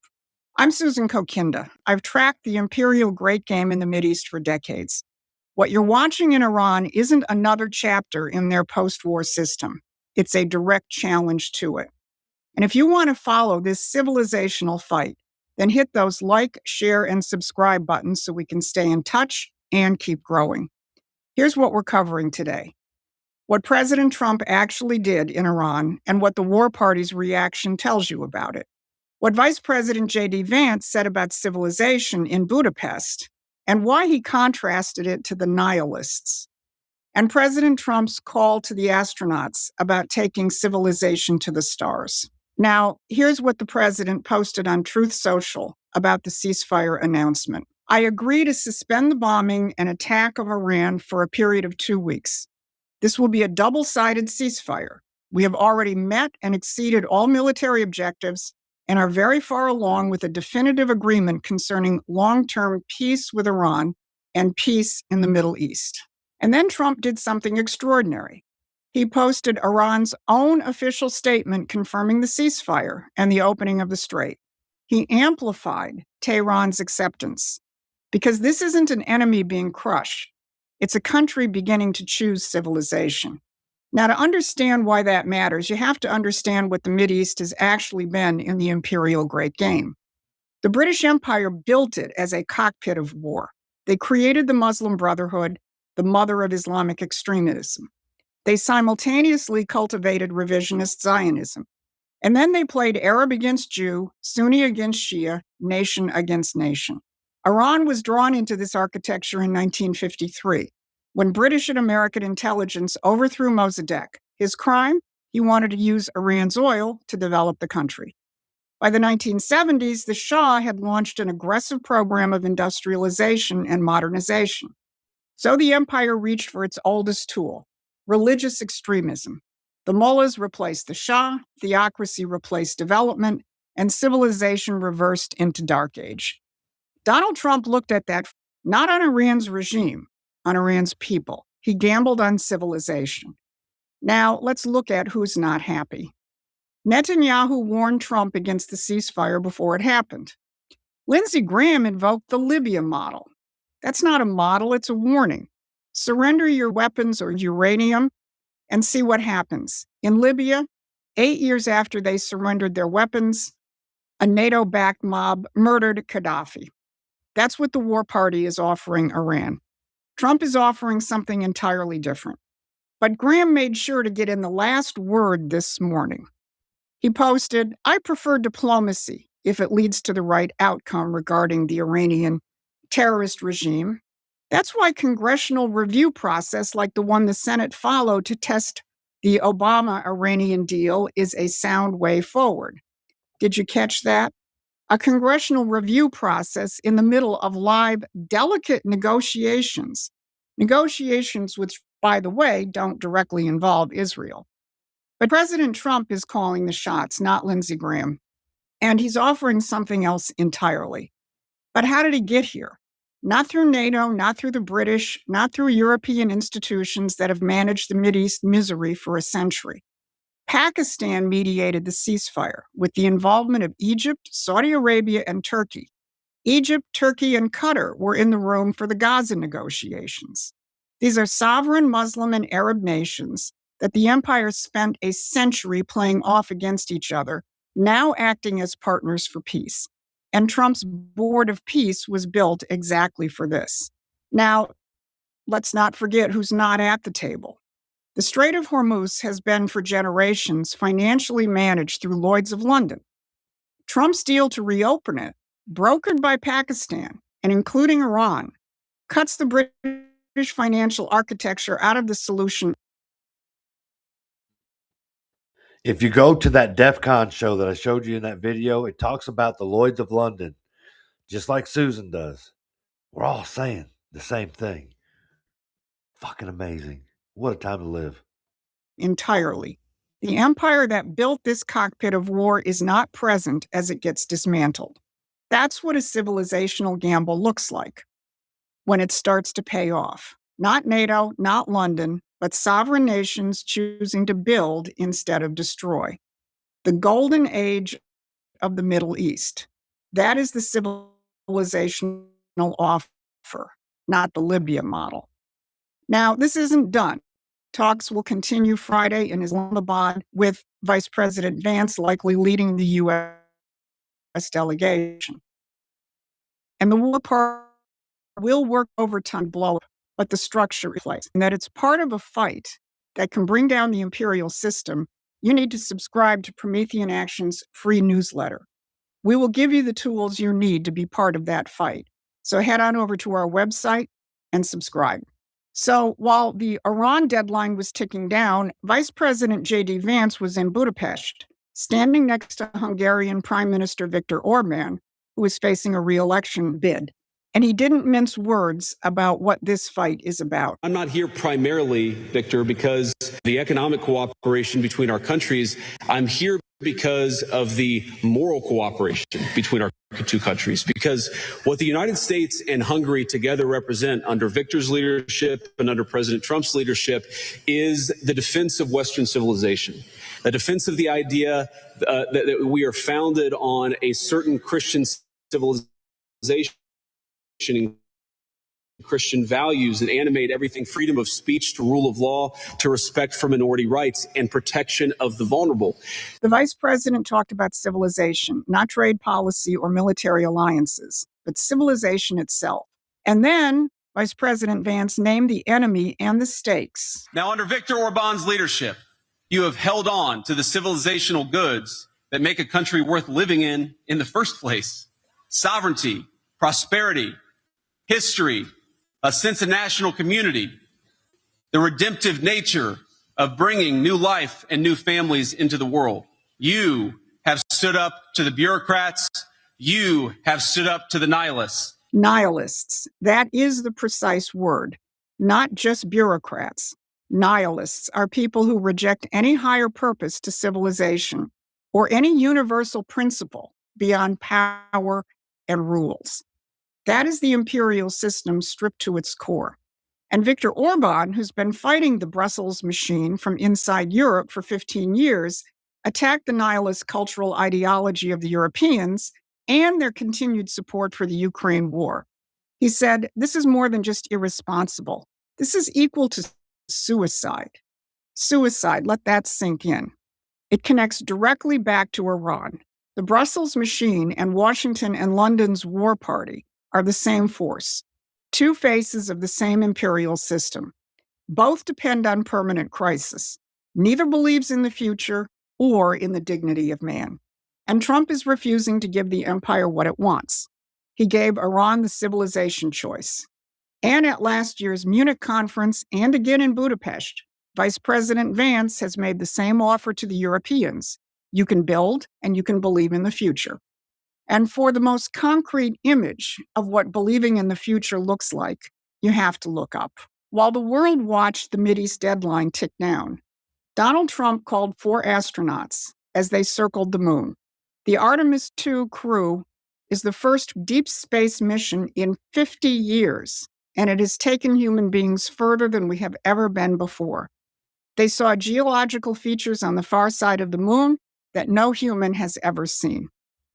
[SPEAKER 2] I'm Susan Kokinda. I've tracked the imperial great game in the Mideast for decades. What you're watching in Iran isn't another chapter in their post-war system. It's a direct challenge to it. And if you want to follow this civilizational fight, then hit those like, share, and subscribe buttons so we can stay in touch and keep growing. Here's what we're covering today. What President Trump actually did in Iran and what the war party's reaction tells you about it. What Vice President J.D. Vance said about civilization in Budapest and why he contrasted it to the nihilists. And President Trump's call to the astronauts about taking civilization to the stars. Now, here's what the president posted on Truth Social about the ceasefire announcement. I agree to suspend the bombing and attack of Iran for a period of 2 weeks. This will be a double-sided ceasefire. We have already met and exceeded all military objectives and are very far along with a definitive agreement concerning long-term peace with Iran and peace in the Middle East. And then Trump did something extraordinary. He posted Iran's own official statement confirming the ceasefire and the opening of the strait. He amplified Tehran's acceptance because this isn't an enemy being crushed. It's a country beginning to choose civilization. Now, to understand why that matters, you have to understand what the Mideast has actually been in the imperial great game. The British Empire built it as a cockpit of war. They created the Muslim Brotherhood, the mother of Islamic extremism. They simultaneously cultivated revisionist Zionism. And then they played Arab against Jew, Sunni against Shia, nation against nation. Iran was drawn into this architecture in 1953, when British and American intelligence overthrew Mossadegh. His crime? He wanted to use Iran's oil to develop the country. By the 1970s, the Shah had launched an aggressive program of industrialization and modernization. So the empire reached for its oldest tool, religious extremism. The mullahs replaced the Shah, theocracy replaced development, and civilization reversed into dark age. Donald Trump looked at that not on Iran's regime, on Iran's people. He gambled on civilization. Now, let's look at who's not happy. Netanyahu warned Trump against the ceasefire before it happened. Lindsey Graham invoked the Libya model. That's not a model, it's a warning. Surrender your weapons or uranium and see what happens. In Libya, 8 years after they surrendered their weapons, a NATO-backed mob murdered Gaddafi. That's what the war party is offering Iran. Trump is offering something entirely different. But Graham made sure to get in the last word this morning. He posted, "I prefer diplomacy if it leads to the right outcome regarding the Iranian terrorist regime. That's why congressional review process like the one the Senate followed to test the Obama-Iranian deal is a sound way forward." Did you catch that? A congressional review process in the middle of live, delicate negotiations. Negotiations which, by the way, don't directly involve Israel. But President Trump is calling the shots, not Lindsey Graham. And he's offering something else entirely. But how did he get here? Not through NATO, not through the British, not through European institutions that have managed the Mideast misery for a century. Pakistan mediated the ceasefire with the involvement of Egypt, Saudi Arabia, and Turkey. Egypt, Turkey, and Qatar were in the room for the Gaza negotiations. These are sovereign Muslim and Arab nations that the empire spent a century playing off against each other, now acting as partners for peace. And Trump's Board of Peace was built exactly for this. Now, let's not forget who's not at the table. The Strait of Hormuz has been for generations financially managed through Lloyd's of London. Trump's deal to reopen it, brokered by Pakistan and including Iran, cuts the British financial architecture out of the solution.
[SPEAKER 11] If you go to that DEF CON show that I showed you in that video, it talks about the Lloyds of London, just like Susan does. We're all saying the same thing. Fucking amazing. What a time to live.
[SPEAKER 2] Entirely. The empire that built this cockpit of war is not present as it gets dismantled. That's what a civilizational gamble looks like when it starts to pay off. Not NATO, not London, but sovereign nations choosing to build instead of destroy. The golden age of the Middle East. That is the civilizational offer, not the Libya model. Now, this isn't done. Talks will continue Friday in Islamabad with Vice President Vance likely leading the U.S. delegation. And the war party will work overtime to blow up, but the structure is place. And that it's part of a fight that can bring down the imperial system, you need to subscribe to Promethean Action's free newsletter. We will give you the tools you need to be part of that fight. So head on over to our website and subscribe. So while the Iran deadline was ticking down, Vice President J.D. Vance was in Budapest, standing next to Hungarian Prime Minister Viktor Orban, who is facing a re-election bid. And he didn't mince words about what this fight is about.
[SPEAKER 3] I'm not here primarily, Victor, because the economic cooperation between our countries. I'm here because of the moral cooperation between our two countries, because what the United States and Hungary together represent under Victor's leadership and under President Trump's leadership is the defense of Western civilization, a defense of the idea that we are founded on a certain Christian civilization, Christian values that animate everything, freedom of speech to rule of law, to respect for minority rights and protection of the vulnerable.
[SPEAKER 2] The vice president talked about civilization, not trade policy or military alliances, but civilization itself. And then Vice President Vance named the enemy and the stakes.
[SPEAKER 3] Now, under Viktor Orban's leadership, you have held on to the civilizational goods that make a country worth living in the first place. Sovereignty, prosperity, history, a sense of national community, the redemptive nature of bringing new life and new families into the world. You have stood up to the bureaucrats. You have stood up to the nihilists.
[SPEAKER 2] Nihilists. That is the precise word. Not just bureaucrats. Nihilists are people who reject any higher purpose to civilization or any universal principle beyond power and rules. That is the imperial system stripped to its core. And Viktor Orban, who's been fighting the Brussels machine from inside Europe for 15 years, attacked the nihilist cultural ideology of the Europeans and their continued support for the Ukraine war. He said, "This is more than just irresponsible. This is equal to suicide." Suicide, let that sink in. It connects directly back to Iran. The Brussels machine and Washington and London's war party are the same force, two faces of the same imperial system. Both depend on permanent crisis. Neither believes in the future or in the dignity of man. And Trump is refusing to give the empire what it wants. He gave Iran the civilization choice. And at last year's Munich conference and again in Budapest, Vice President Vance has made the same offer to the Europeans. You can build and you can believe in the future. And for the most concrete image of what believing in the future looks like, you have to look up. While the world watched the Mideast deadline tick down, Donald Trump called 4 astronauts as they circled the moon. The Artemis II crew is the first deep space mission in 50 years, and it has taken human beings further than we have ever been before. They saw geological features on the far side of the moon that no human has ever seen.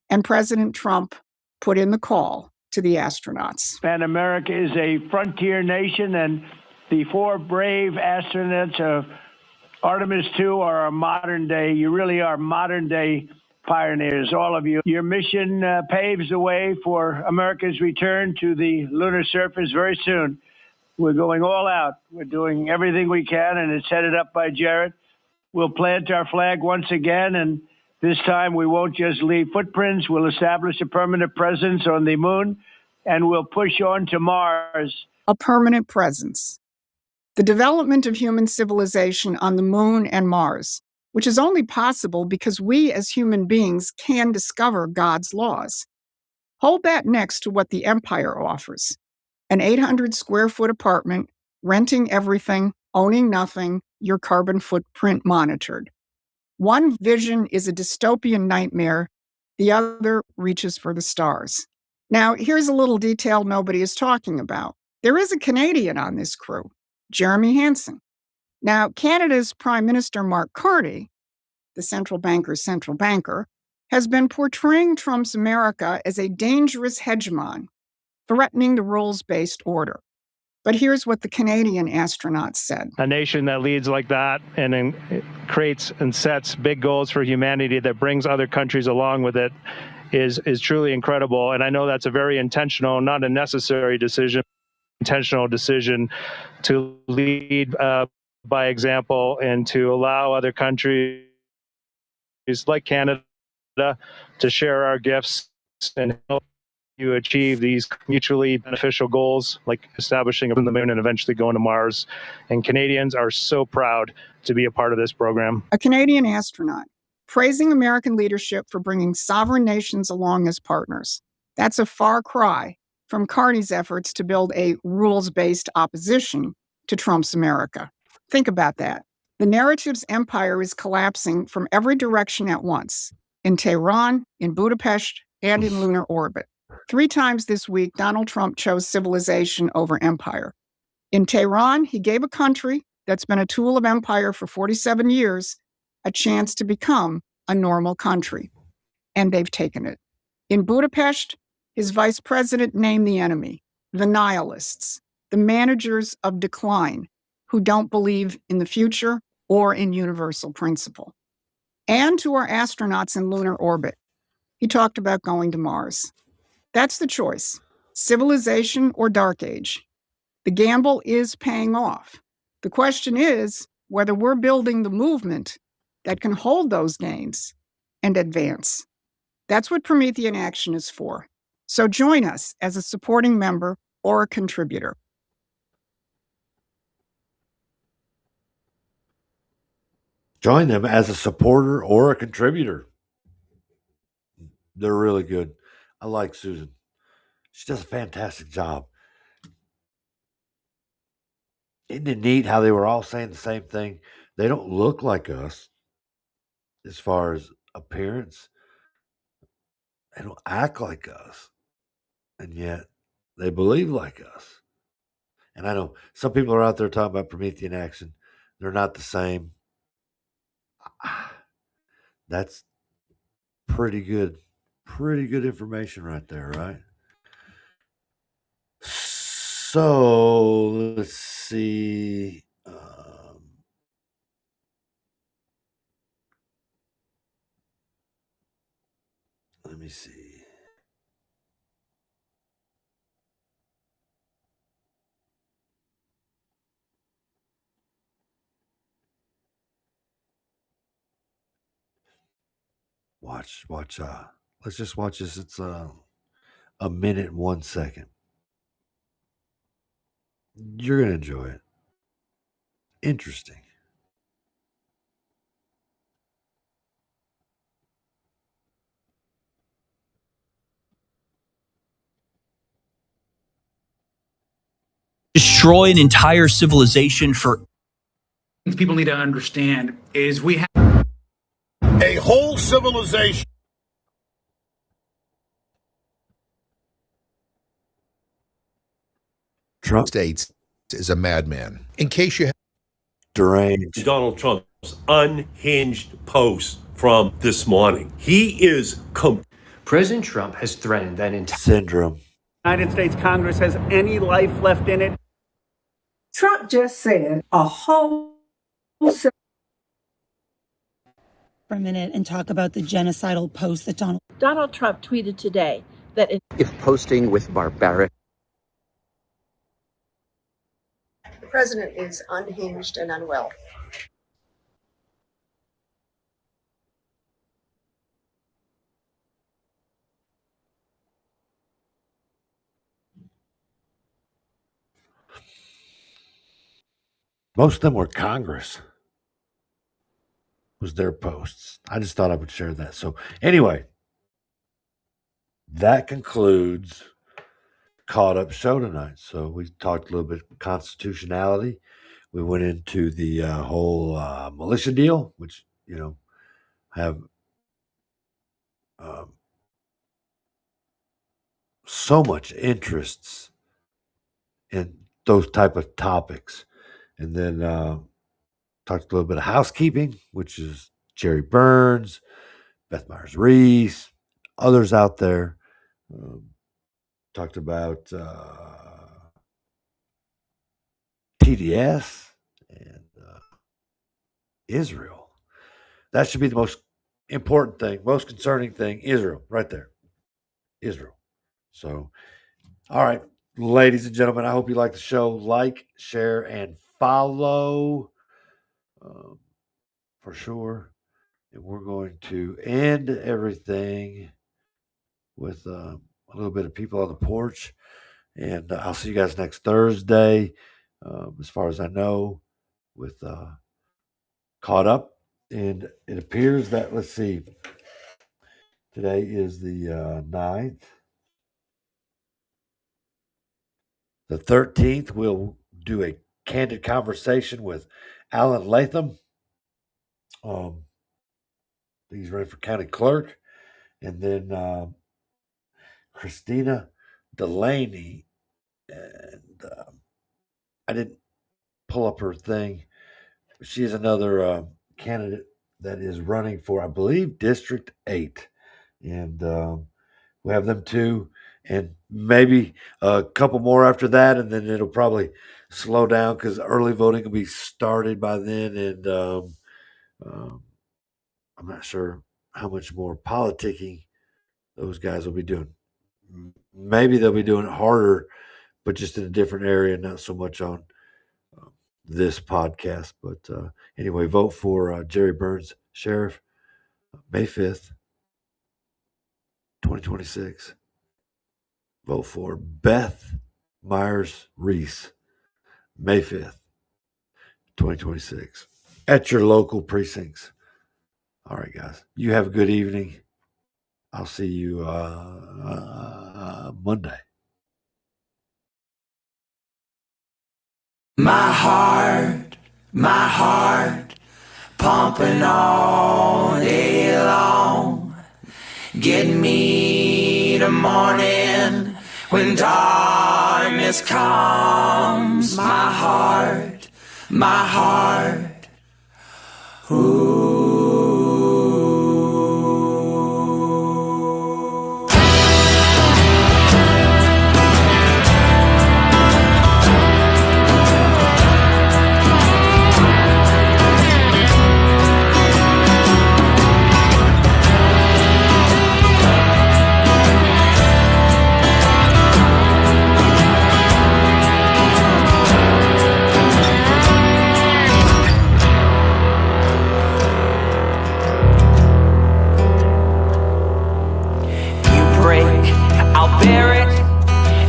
[SPEAKER 2] And President Trump put in the call to the astronauts.
[SPEAKER 5] And America is a frontier nation, and the 4 brave astronauts of Artemis II are our modern day, you really are modern day pioneers, all of you. Your mission paves the way for America's return to the lunar surface very soon. We're going all out. We're doing everything we can, and it's headed up by Jared. We'll plant our flag once again, and this time we won't just leave footprints. We'll establish a permanent presence on the moon, and we'll push on to Mars.
[SPEAKER 2] A permanent presence. The development of human civilization on the moon and Mars, which is only possible because we as human beings can discover God's laws. Hold that next to what the empire offers. An 800 square foot apartment, renting everything, owning nothing, your carbon footprint monitored. One vision is a dystopian nightmare. The other reaches for the stars. Now, here's a little detail nobody is talking about. There is a Canadian on this crew, Jeremy Hansen. Now, Canada's Prime Minister Mark Carney, the central banker, has been portraying Trump's America as a dangerous hegemon, threatening the rules-based order. But here's what the Canadian astronauts said.
[SPEAKER 6] A nation that leads like that and creates and sets big goals for humanity that brings other countries along with it is truly incredible. And I know that's a very intentional, not a necessary decision, intentional decision to lead by example and to allow other countries like Canada to share our gifts and help you achieve these mutually beneficial goals, like establishing the moon and eventually going to Mars. And Canadians are so proud to be a part of this program.
[SPEAKER 2] A Canadian astronaut praising American leadership for bringing sovereign nations along as partners. That's a far cry from Carney's efforts to build a rules-based opposition to Trump's America. Think about that. The narrative's empire is collapsing from every direction at once, in Tehran, in Budapest, and in lunar orbit. 3 times this week, Donald Trump chose civilization over empire. In Tehran, he gave a country that's been a tool of empire for 47 years a chance to become a normal country. And they've taken it. In Budapest, his vice president named the enemy, the nihilists, the managers of decline, who don't believe in the future or in universal principle. And to our astronauts in lunar orbit, he talked about going to Mars. That's the choice, civilization or dark age. The gamble is paying off. The question is whether we're building the movement that can hold those gains and advance. That's what Promethean Action is for. So join us as a supporting member or a contributor.
[SPEAKER 11] Join them as a supporter or a contributor. They're really good. I like Susan. She does a fantastic job. Isn't it neat how they were all saying the same thing? They don't look like us as far as appearance. They don't act like us, and yet they believe like us. And I know some people are out there talking about Promethean action. They're not the same. That's pretty good information right there, right? So let's see. Let me see. Watch. Let's just watch this. It's a minute and 1 second. You're gonna enjoy it. Interesting.
[SPEAKER 9] Destroy an entire civilization for.
[SPEAKER 10] People need to understand is we have
[SPEAKER 13] a whole civilization.
[SPEAKER 11] Trump
[SPEAKER 23] States is a madman. In case you have
[SPEAKER 11] deranged.
[SPEAKER 24] Donald Trump's unhinged post from this morning. He is
[SPEAKER 25] President Trump has threatened that entire
[SPEAKER 11] syndrome.
[SPEAKER 26] United States Congress has any life left in it.
[SPEAKER 27] Trump just said a whole for
[SPEAKER 28] a minute and talk about the genocidal post that
[SPEAKER 29] Donald Trump tweeted today that
[SPEAKER 30] if posting with barbaric.
[SPEAKER 31] The president is unhinged and unwell.
[SPEAKER 11] Most of them were Congress. Was their posts. I just thought I would share that. So anyway, that concludes Caught Up show tonight. So we talked a little bit constitutionality. We went into the whole militia deal, which, have so much interests in those type of topics. And then talked a little bit of housekeeping, which is Jerry Burns, Beth Myers-Reese, others out there. Talked about T.D.S. and Israel. That should be the most important thing, most concerning thing. Israel, right there. Israel. So, all right, ladies and gentlemen, I hope you like the show. Like, share, and follow for sure. And we're going to end everything with a little bit of people on the porch. And I'll see you guys next Thursday, as far as I know, with Caught Up. And it appears that, let's see, today is the 9th. The 13th, we'll do a candid conversation with Alan Latham. He's running for county clerk. And then Christina Delaney. And I didn't pull up her thing. She is another candidate that is running for, I believe, District 8. And we have them two. And maybe a couple more after that. And then it'll probably slow down because early voting will be started by then. And I'm not sure how much more politicking those guys will be doing. Maybe they'll be doing it harder, but just in a different area, not so much on this podcast. But anyway, vote for Jerry Burns, Sheriff, May 5th, 2026. Vote for Beth Myers-Reese, May 5th, 2026, at your local precincts. All right, guys. You have a good evening. I'll see you Monday.
[SPEAKER 31] My heart, pumping all day long.
[SPEAKER 7] Get me the morning when darkness comes. My heart, ooh.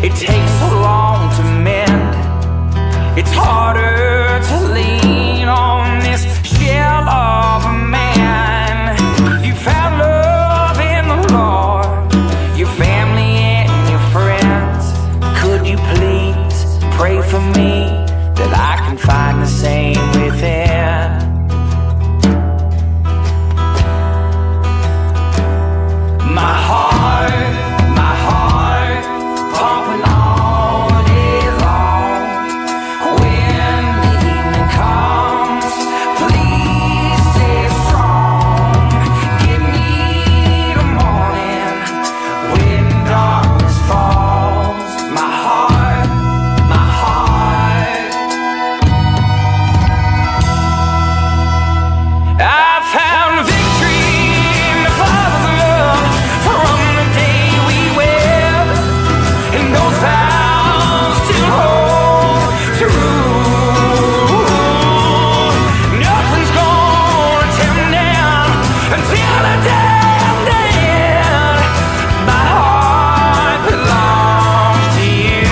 [SPEAKER 7] It takes so long to mend. It's harder to lean on this shell of a man. You found love in the Lord, your family and your friends. Could you please pray for me that I can find the same within? My heart, pumping all day long. When the evening comes, please stay strong. Give me the morning when darkness falls. My heart, I found victory in the Father's love from the day we wed. And those vows still hold true. Nothing's gonna tear me down until the day I'm dead. My heart belongs to you.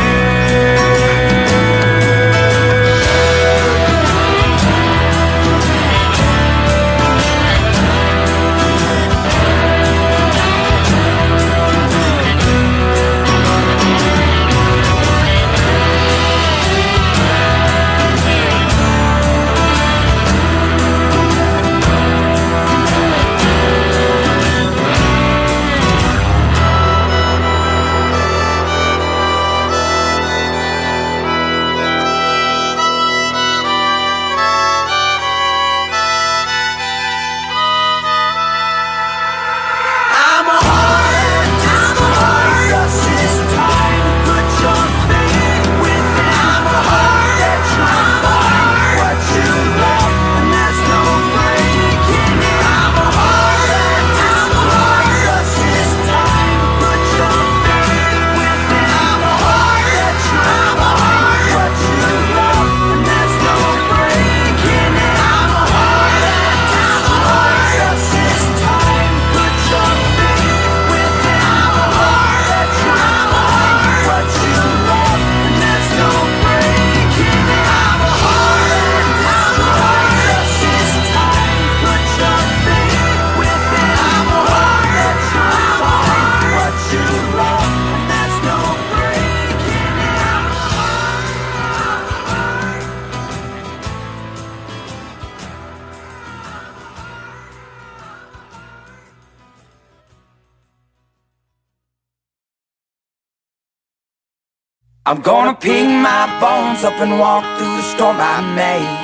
[SPEAKER 7] I'm gonna pick my bones up and walk through the storm I made.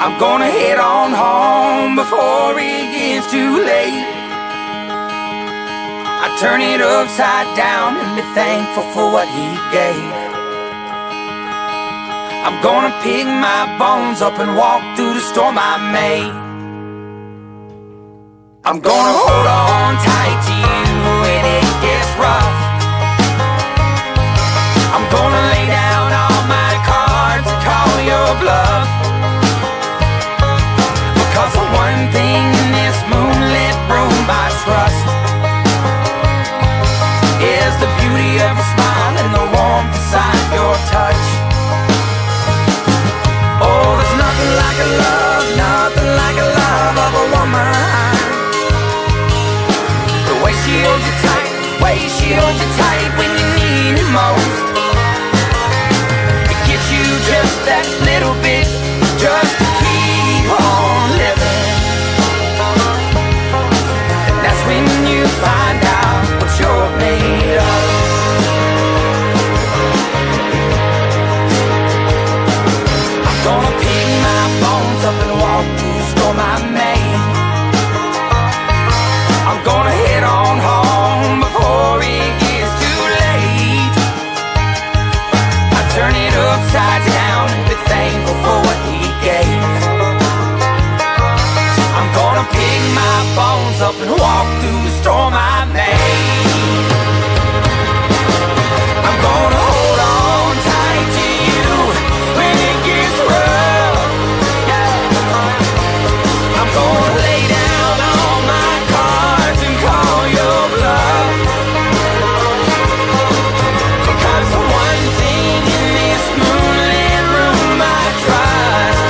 [SPEAKER 7] I'm gonna head on home before it gets too late. I turn it upside down and be thankful for what he gave. I'm gonna pick my bones up and walk through the storm I made. I'm gonna hold on tight to you when it gets rough. I'm gonna lay down all my cards and call your bluff. Because the one thing in this moonlit room I trust is the beauty of a smile and the warmth inside your touch. Oh, there's nothing like a love, nothing like a love of a woman. The way she holds you tight, way she holds you tight when you need it most. You just that little bit, just to keep on living. my man. I'm gonna head on home before it gets too late. I turn it upside down and be thankful for what he gave. I'm gonna pick my bones up and walk through the storm I made. I'm gonna hold on tight to you when it gets rough. I'm gonna lay down all my cards and call your bluff. Because the one thing in this moonlit room I trust,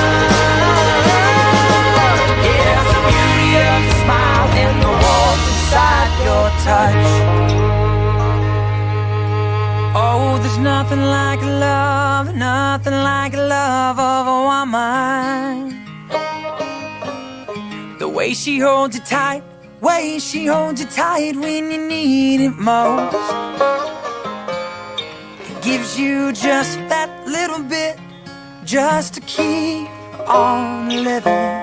[SPEAKER 7] yeah, the beauty of your smile and the warmth inside your touch. Oh, there's nothing like love, nothing like love of a woman. The way she holds you tight, way she holds you tight when you need it most. It gives you just that little bit, just to keep on living.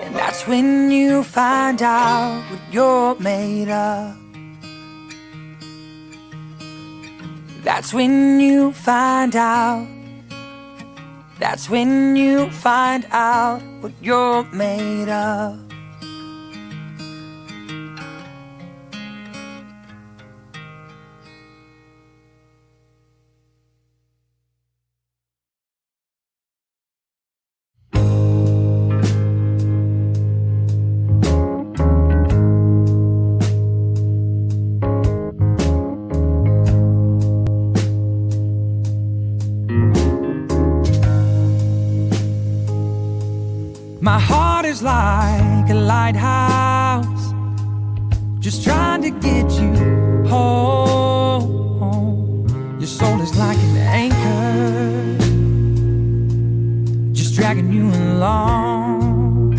[SPEAKER 7] And that's when you find out what you're made of. That's when you find out. That's when you find out what you're made of. My heart is like a lighthouse, just trying to get you home. Your soul is like an anchor, just dragging you along.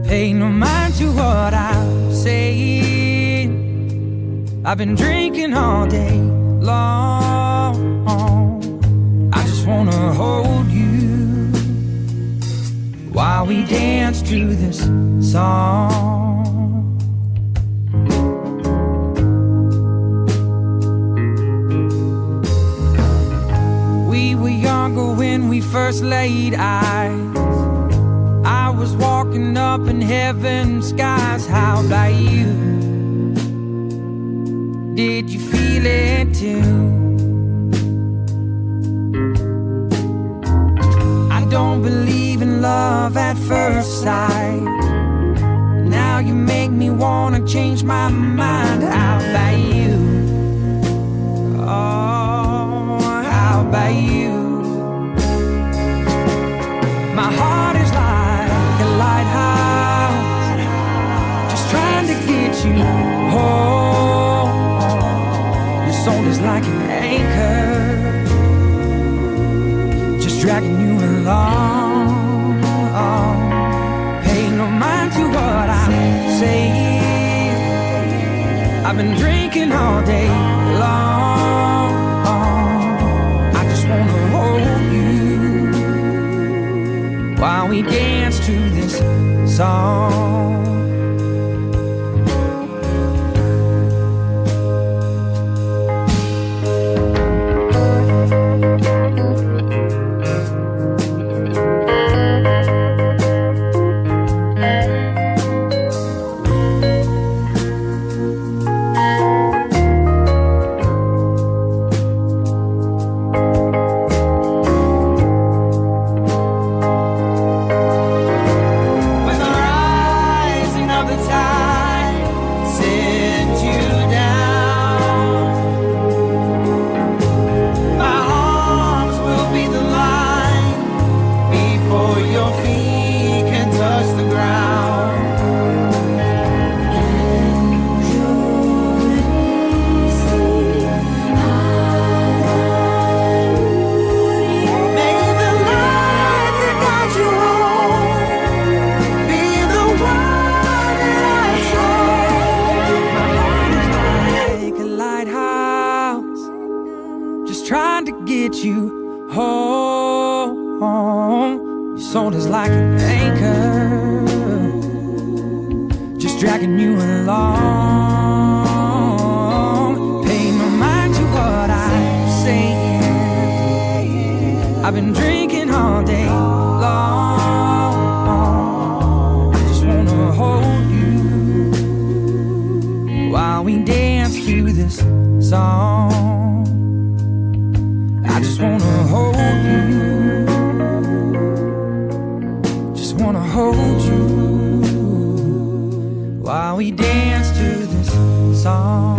[SPEAKER 7] Pay no mind to what I'm saying. I've been drinking all day long. I just wanna hold you while we dance to this song. We were younger when we first laid eyes. I was walking up in heaven's skies. How about you? Did you feel it too? Don't believe in love at first sight. Now you make me wanna change my mind. How about you? Oh, how about you? My heart is like a lighthouse, just trying to get you home. Your soul is like an anchor, dragging you along. Pay no mind to what I'm saying. I've been drinking all day long. I just wanna hold you while we dance to this song. When the soul is like an anchor, just dragging you along. Pay no mind to what I'm saying. I've been drinking all day long. I just wanna hold you while we dance through this song. I just wanna hold you, just wanna hold you while we dance to this song.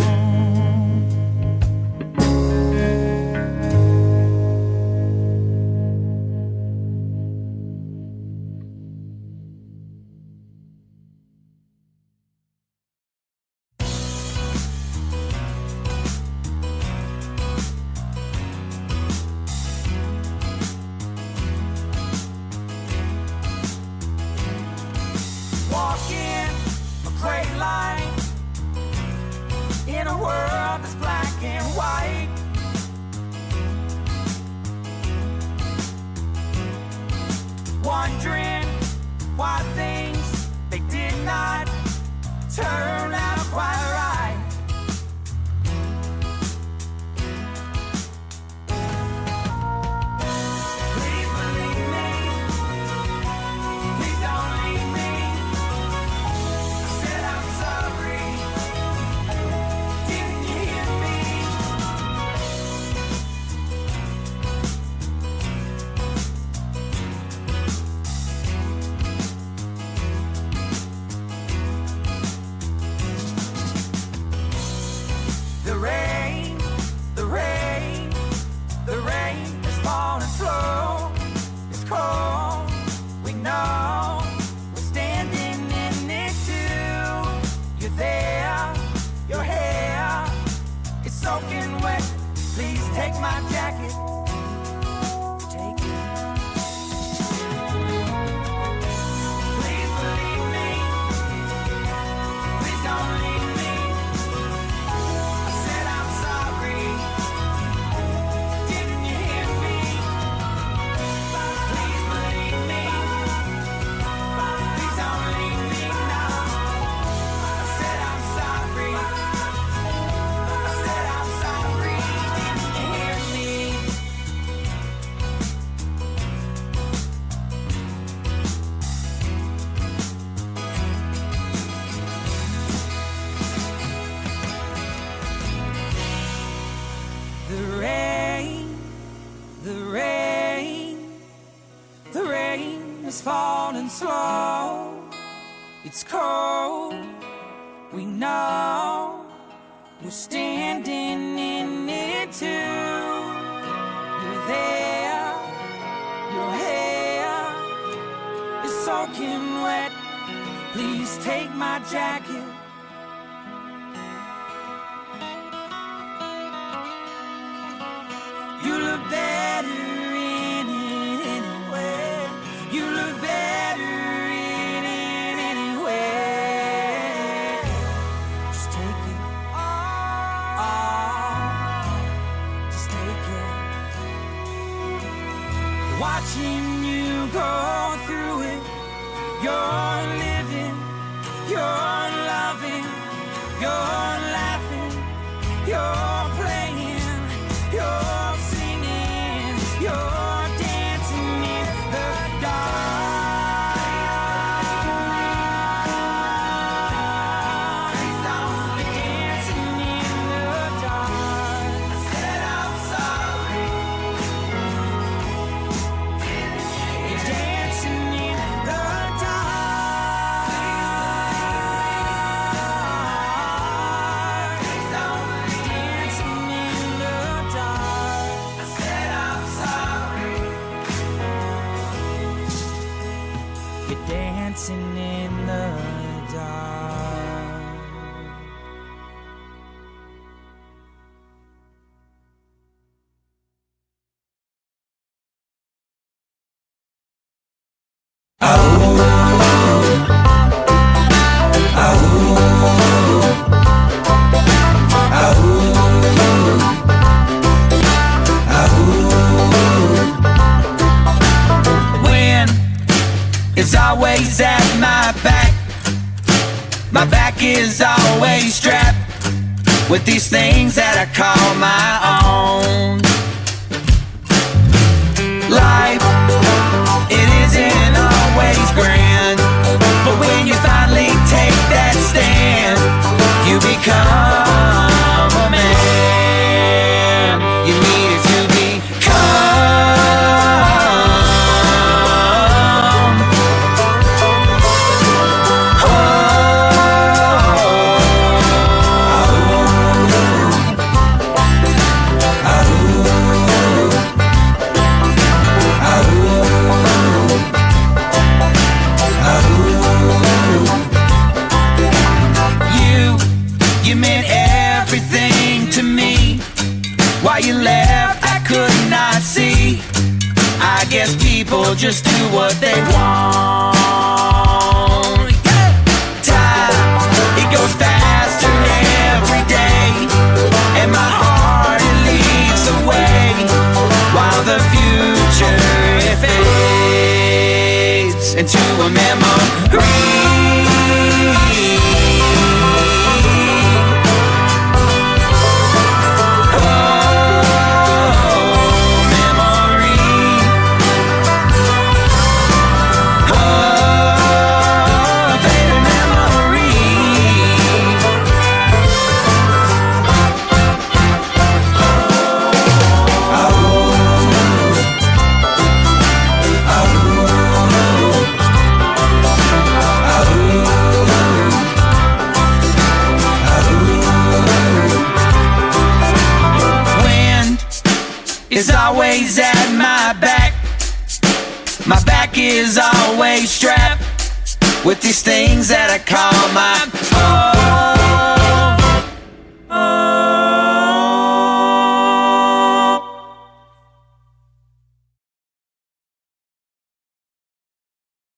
[SPEAKER 7] Walking a gray line in a world that's black and white. Wondering why things they did not turn out quite right. Please believe me, please don't leave me. I said I'm sorry, didn't you hear me? The rain, the rain, the rain is falling slow. It's cold, we know. We're standing in it too. You're there, your hair is soaking wet. Please take my jacket. Take it. Please believe me. Please don't leave me. I said I'm sorry. Didn't you hear me? Please believe me. Please don't leave me now. I said I'm sorry. I said I'm sorry. Didn't you hear me? The rain, the rain, the rain is falling slow. It's cold, we know. We're standing in it too. You're there, your hair is soaking wet. Please take my jacket. You look better in it anyway. You look better in it anyway. Just take it. Just take it. Watching you go through it. You're living, you're loving, you're laughing, you're playing, you're singing, you're dancing in the dark. You're dancing in the dark. I said I'm sorry. You're dancing in the dancing in the dark. When is always at my back. My back is always strapped with these things that I call my own. Life, it isn't always grand, but when you finally take that stand, you become a man. You needed to You meant everything to me. Why you left, I could not see. I guess people just do what they want. Yeah. Time, it goes faster every day, and my heart, it leads the way, while the future, it fades into a memory. Is always at my back. My back is always strapped with these things that I call my own.